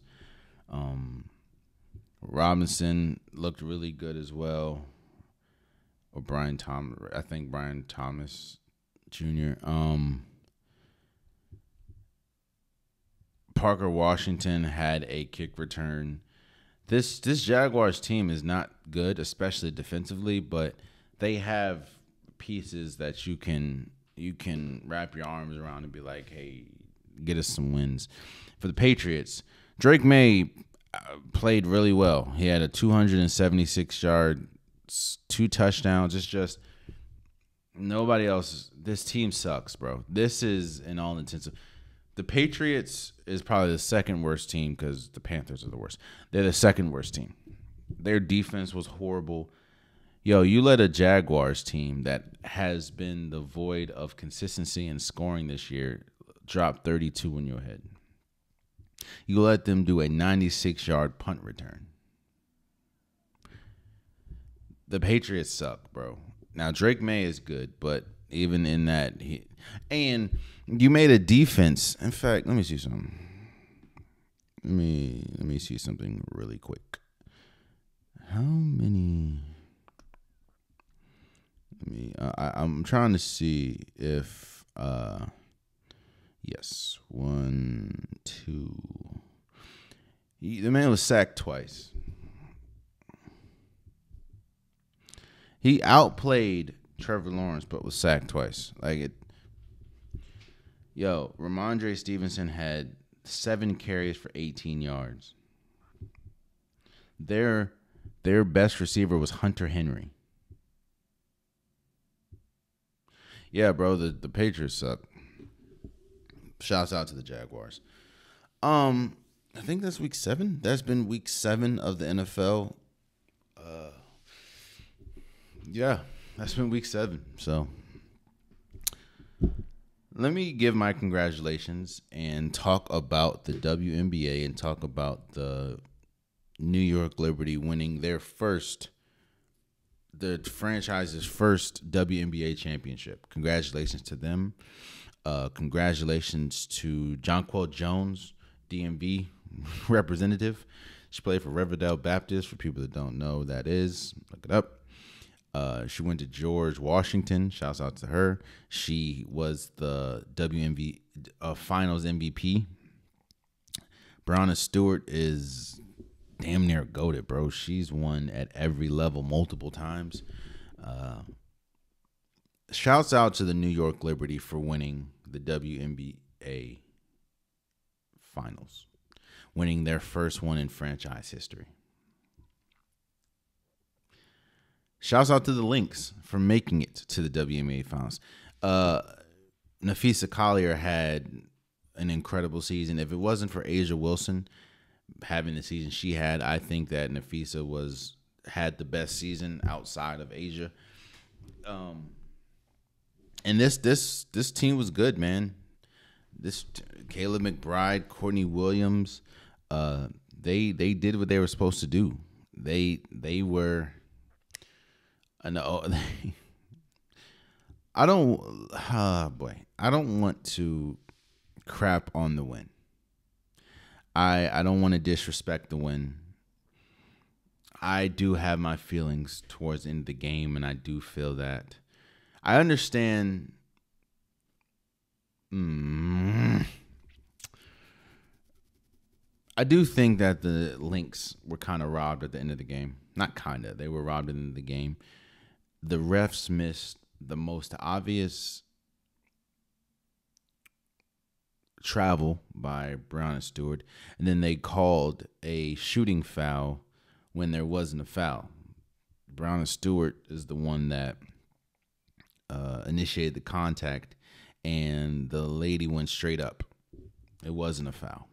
Robinson looked really good as well. Or Brian Thomas Jr. Parker Washington had a kick return. This Jaguars team is not good, especially defensively, but they have pieces that you can wrap your arms around and be like, hey, get us some wins. For the Patriots, Drake May played really well. He had a 276-yard, 2 touchdowns. It's just nobody else. This team sucks, bro. This is in all intensive. The Patriots is probably the second worst team because the Panthers are the worst. They're the second worst team. Their defense was horrible. Yo, you let a Jaguars team that has been the void of consistency and scoring this year drop 32 in your head. You let them do a 96-yard punt return. The Patriots suck, bro. Now, Drake May is good, but even in that, and you made a defense. In fact, let me see something. Let me see something really quick. How many? I'm trying to see if yes, 1, 2. The man was sacked twice. He outplayed Trevor Lawrence, but was sacked twice. Ramondre Stevenson had 7 carries for 18 yards. Their best receiver was Hunter Henry. Yeah, bro, the Patriots suck. Shouts out to the Jaguars. I think that's week 7. That's been week 7 of the NFL. Yeah, that's been week 7. So let me give my congratulations and talk about the WNBA and talk about the New York Liberty winning the franchise's first WNBA championship. Congratulations to them. Congratulations to Jonquel Jones, DMV representative. She played for Riverdale Baptist. For people that don't know who that is, look it up. She went to George Washington. Shouts out to her. She was the WNBA Finals MVP. Breonna Stewart is damn near goated, bro. She's won at every level multiple times. Shouts out to the New York Liberty for winning the WNBA Finals, winning their first one in franchise history. Shouts out to the Lynx for making it to the WNBA Finals. Nafisa Collier had an incredible season. If it wasn't for Asia Wilson having the season she had, I think that Nafisa had the best season outside of Asia. And this team was good, man. This Caleb McBride, Courtney Williams, They did what they were supposed to do. They were. I know. I don't. I don't want to crap on the win. I don't want to disrespect the win. I do have my feelings towards the end of the game, and I do feel that I understand. I do think that the Lynx were kind of robbed at the end of the game. Not kind of. They were robbed at the end of the game. The refs missed the most obvious travel by Brown and Stewart, and then they called a shooting foul when there wasn't a foul. Brown and Stewart is the one that initiated the contact, and the lady went straight up. It wasn't a foul.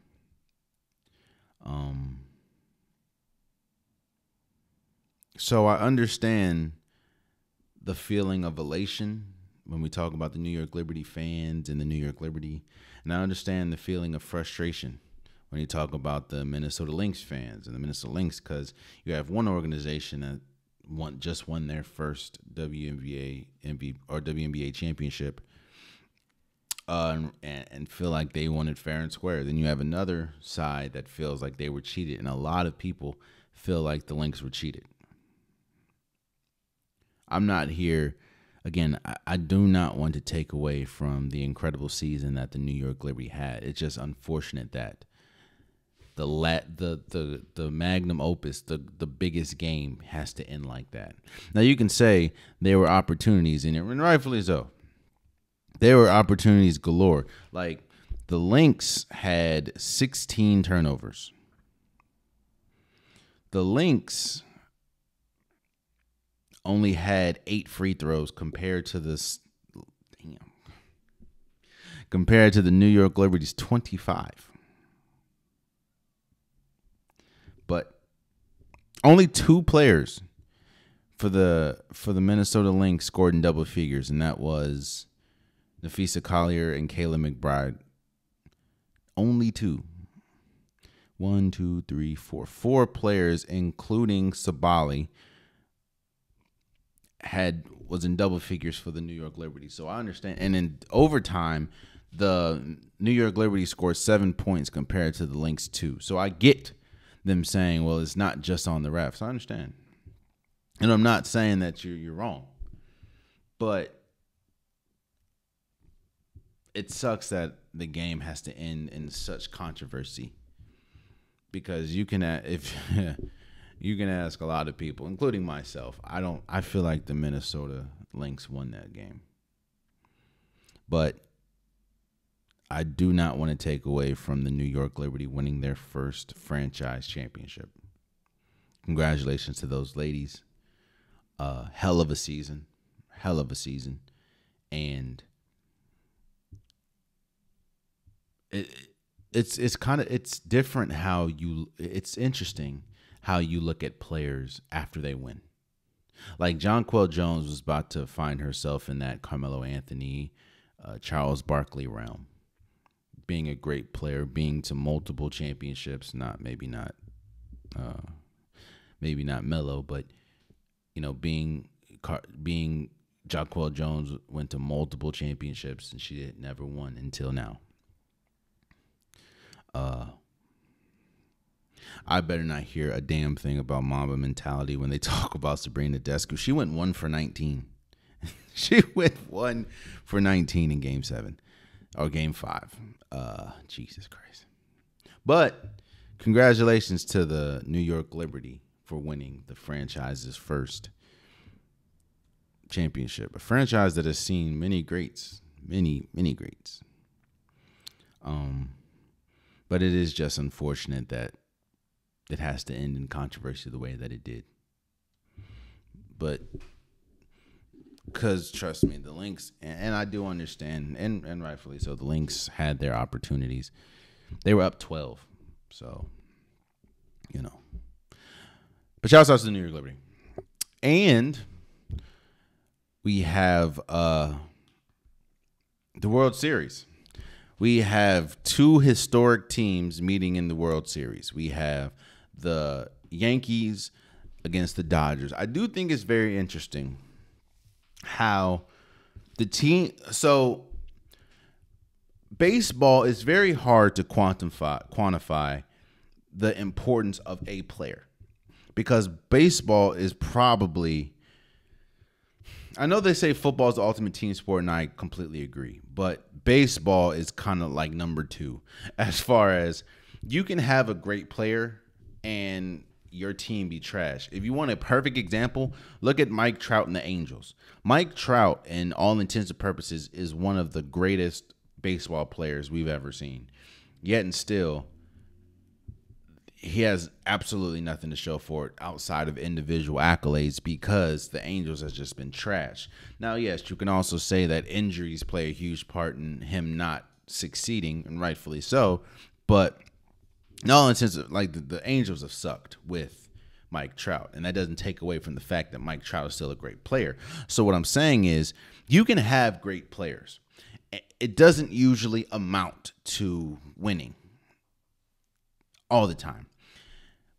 So I understand the feeling of elation when we talk about the New York Liberty fans and the New York Liberty. And I understand the feeling of frustration when you talk about the Minnesota Lynx fans and the Minnesota Lynx, because you have one organization that just won their first WNBA championship and feel like they won it fair and square. Then you have another side that feels like they were cheated, and a lot of people feel like the Lynx were cheated. I'm not here. Again, I do not want to take away from the incredible season that the New York Liberty had. It's just unfortunate that the magnum opus, the biggest game, has to end like that. Now you can say there were opportunities in it, and rightfully so. There were opportunities galore. Like the Lynx had 16 turnovers. The Lynx only had 8 free throws compared to the New York Liberty's 25. But only 2 players for the Minnesota Lynx scored in double figures, and that was Nafisa Collier and Kayla McBride. Only 2. 1, 2, 3, 4. 4 players, including Sabali, was in double figures for the New York Liberty. So I understand. And in overtime, the New York Liberty scored 7 points compared to the Lynx 2. So I get them saying, well, it's not just on the refs. I understand. And I'm not saying that you're wrong. But it sucks that the game has to end in such controversy, because you can ask a lot of people, including myself. I feel like the Minnesota Lynx won that game. But I do not want to take away from the New York Liberty winning their first franchise championship. Congratulations to those ladies. Hell of a season. And it's different how it's interesting how you look at players after they win. Like Jonquel Jones was about to find herself in that Carmelo Anthony, Charles Barkley realm. Being a great player, being to multiple championships, maybe not Melo, but being Jonquel Jones went to multiple championships and she never won until now. I better not hear a damn thing about Mamba mentality when they talk about Sabrina Descu. She went 1 for 19. She went 1 for 19 in Game 7 or Game 5. Jesus Christ. But congratulations to the New York Liberty for winning the franchise's first championship. A franchise that has seen many greats, many greats. But it is just unfortunate that it has to end in controversy the way that it did. But because, trust me, the Lynx, and I do understand, and rightfully so, the Lynx had their opportunities. They were up 12. So, But shout out to the New York Liberty. And we have the World Series. We have two historic teams meeting in the World Series. We have the Yankees against the Dodgers. I do think it's very interesting how the team. So baseball is very hard to quantify the importance of a player, because baseball is probably. I know they say football is the ultimate team sport, and I completely agree. But baseball is kind of like number two as far as you can have a great player and your team be trash. If you want a perfect example, look at Mike Trout and the Angels. Mike Trout, in all intents and purposes, is one of the greatest baseball players we've ever seen. Yet and still, he has absolutely nothing to show for it outside of individual accolades because the Angels has just been trash. Now, yes, you can also say that injuries play a huge part in him not succeeding, and rightfully so. But in all intents, like the Angels have sucked with Mike Trout, and that doesn't take away from the fact that Mike Trout is still a great player. So what I'm saying is you can have great players. It doesn't usually amount to winning all the time.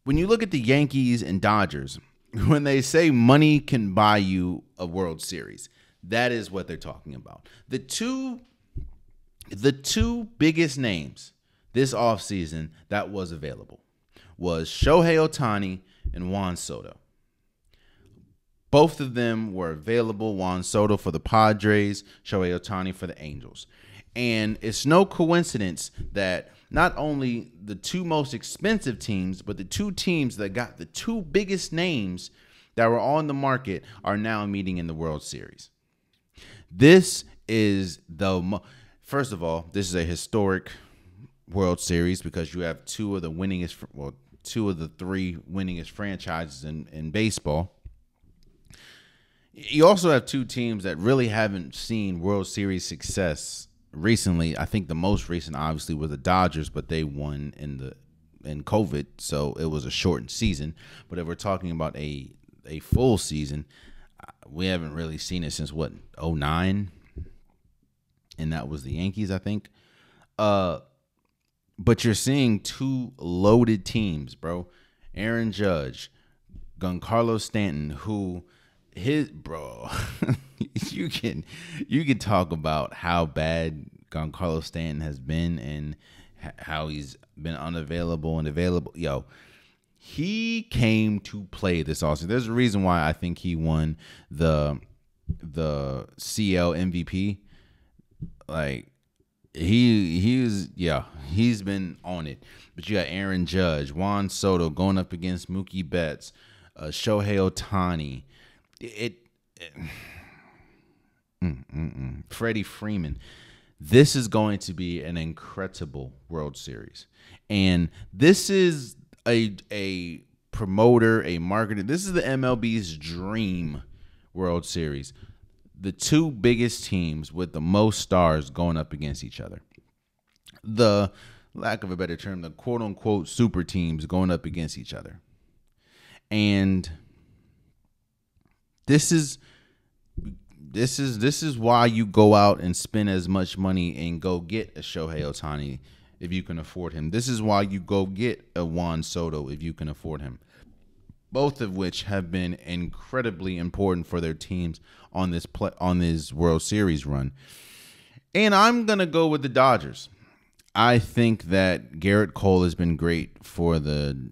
When you look at the Yankees and Dodgers, when they say money can buy you a World Series, that is what they're talking about. The two biggest names this offseason that was available was Shohei Ohtani and Juan Soto. Both of them were available. Juan Soto for the Padres, Shohei Ohtani for the Angels. And it's no coincidence that not only the two most expensive teams, but the two teams that got the two biggest names that were on the market are now meeting in the World Series. This is first of all, this is a historic World Series because you have two of the three winningest franchises in baseball. You also have two teams that really haven't seen World Series success recently. I think the most recent, obviously, was the Dodgers, but they won in COVID, so it was a shortened season. But if we're talking about a full season, we haven't really seen it since what, 2009, and that was the Yankees, I think. But you're seeing two loaded teams, bro. Aaron Judge, Giancarlo Stanton, who. You can talk about how bad Giancarlo Stanton has been and how he's been unavailable and available. Yo, he came to play this offseason. There's a reason why I think he won the CL MVP. Like he's been on it. But you got Aaron Judge, Juan Soto going up against Mookie Betts, Shohei Ohtani. Freddie Freeman. This is going to be an incredible World Series, and this is a promoter, a marketer. This is the MLB's dream World Series. The two biggest teams with the most stars going up against each other. The lack of a better term, the quote unquote super teams going up against each other, and. This is why you go out and spend as much money and go get a Shohei Ohtani if you can afford him. This is why you go get a Juan Soto if you can afford him. Both of which have been incredibly important for their teams on this World Series run. And I'm gonna go with the Dodgers. I think that Garrett Cole has been great for the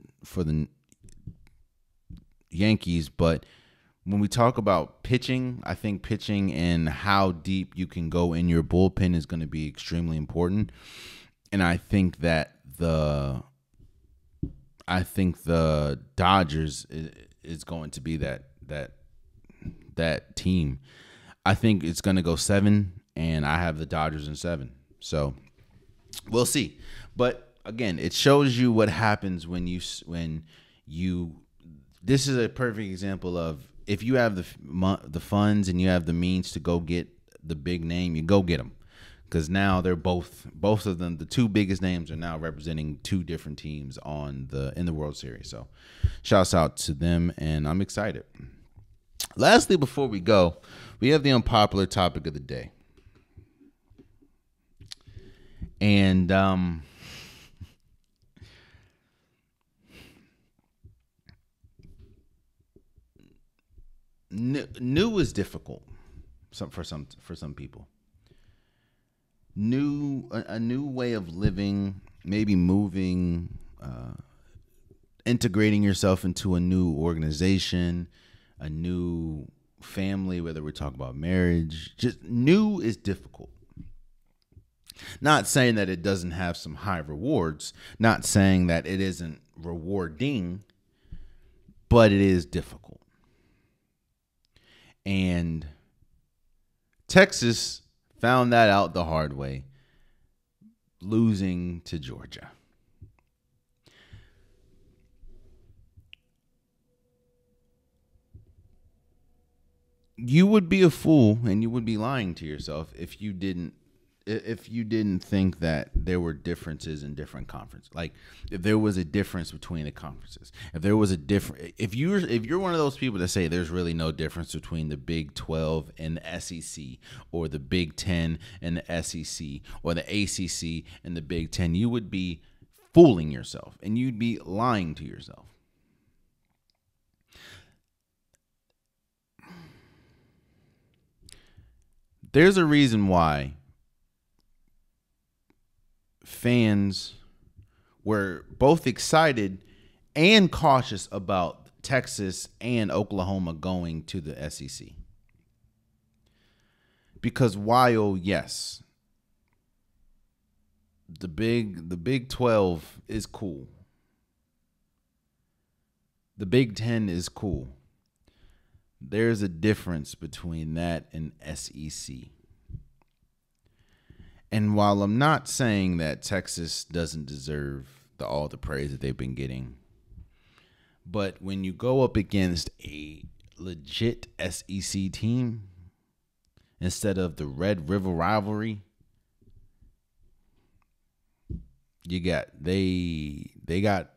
Yankees, but when we talk about pitching, I think pitching and how deep you can go in your bullpen is going to be extremely important. And I think that the Dodgers is going to be that team. I think it's going to go 7, and I have the Dodgers in 7. So we'll see. But again, it shows you what happens when you. This is a perfect example of. If you have the funds and you have the means to go get the big name, you go get them. Because now they're both of them, the two biggest names are now representing two different teams in the World Series. So shouts out to them, and I'm excited. Lastly, before we go, we have the unpopular topic of the day. And new is difficult for some people. A new way of living, maybe moving, integrating yourself into a new organization, a new family, whether we're talking about marriage, just new is difficult. Not saying that it doesn't have some high rewards, not saying that it isn't rewarding, but it is difficult. And Texas found that out the hard way, losing to Georgia. You would be a fool and you would be lying to yourself if you didn't think that there were differences in different conferences. Like if there was a difference between the conferences. If you're one of those people that say there's really no difference between the Big 12 and the SEC, or the Big 10 and the SEC, or the ACC and the Big 10, you would be fooling yourself and you'd be lying to yourself. There's a reason why fans were both excited and cautious about Texas and Oklahoma going to the SEC. Because while, yes, the Big 12 is cool, the Big 10 is cool, there's a difference between that and SEC. And while I'm not saying that Texas doesn't deserve all the praise that they've been getting, but when you go up against a legit SEC team instead of the Red River rivalry, you got they got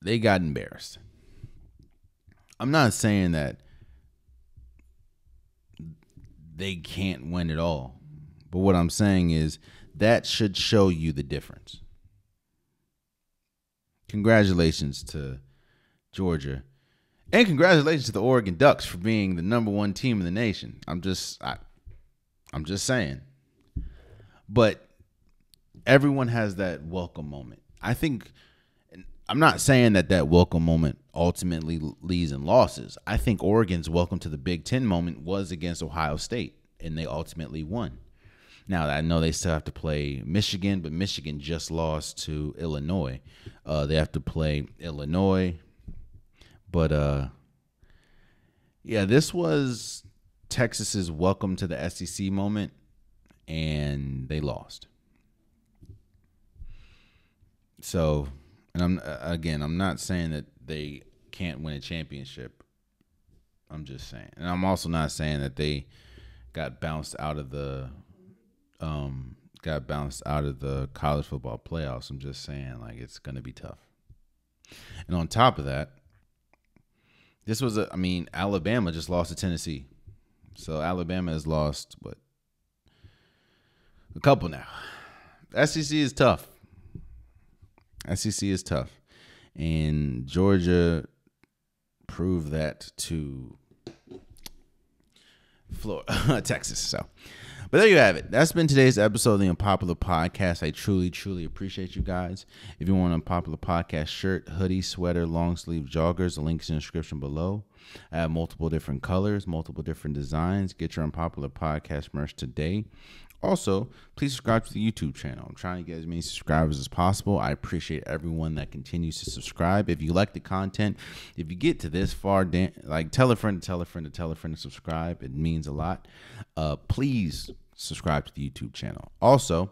embarrassed. I'm not saying that they can't win it all, but what I'm saying is that should show you the difference. Congratulations to Georgia, and congratulations to the Oregon Ducks for being the number one team in the nation. I'm just saying. But everyone has that welcome moment. I think. I'm not saying that welcome moment ultimately leads in losses. I think Oregon's welcome to the Big Ten moment was against Ohio State, and they ultimately won. Now, I know they still have to play Michigan, but Michigan just lost to Illinois. They have to play Illinois. But, yeah, this was Texas's welcome to the SEC moment, and they lost. So... And I'm not saying that they can't win a championship. I'm just saying. And I'm also not saying that they got bounced out of the college football playoffs. I'm just saying, like, it's going to be tough. And on top of that, Alabama just lost to Tennessee. So Alabama has lost, a couple now. SEC is tough. SEC is tough, and Georgia proved that to Florida, Texas. So, but there you have it. That's been today's episode of the Unpopular Podcast. I truly, truly appreciate you guys. If you want an Unpopular Podcast shirt, hoodie, sweater, long sleeve joggers, the link's in the description below. I have multiple different colors, multiple different designs. Get your Unpopular Podcast merch today. Also, please subscribe to the YouTube channel. I'm trying to get as many subscribers as possible. I appreciate everyone that continues to subscribe. If you like the content, if you get to this far, tell a friend to tell a friend to tell a friend to subscribe. It means a lot. Please subscribe to the YouTube channel. Also,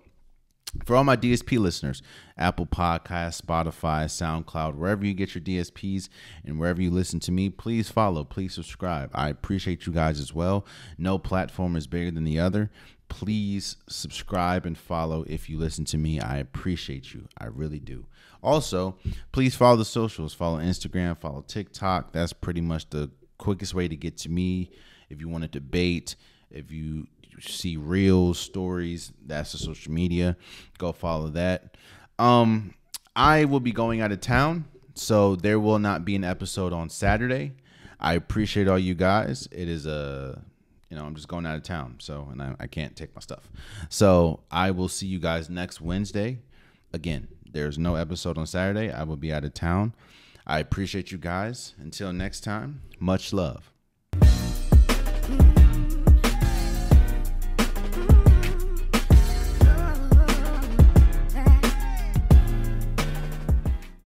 for all my DSP listeners, Apple Podcasts, Spotify, SoundCloud, wherever you get your DSPs and wherever you listen to me, please follow, please subscribe. I appreciate you guys as well. No platform is bigger than the other. Please subscribe and follow if you listen to me. I appreciate you. I really do. Also, please follow the socials. Follow Instagram, follow TikTok. That's pretty much the quickest way to get to me. If you want to debate, if you see reels, stories. That's the social media. Go follow that. I will be going out of town, so there will not be an episode on Saturday. I appreciate all you guys. It is I'm just going out of town, and I can't take my stuff. So I will see you guys next Wednesday. Again, there's no episode on Saturday. I will be out of town. I appreciate you guys. Until next time, much love.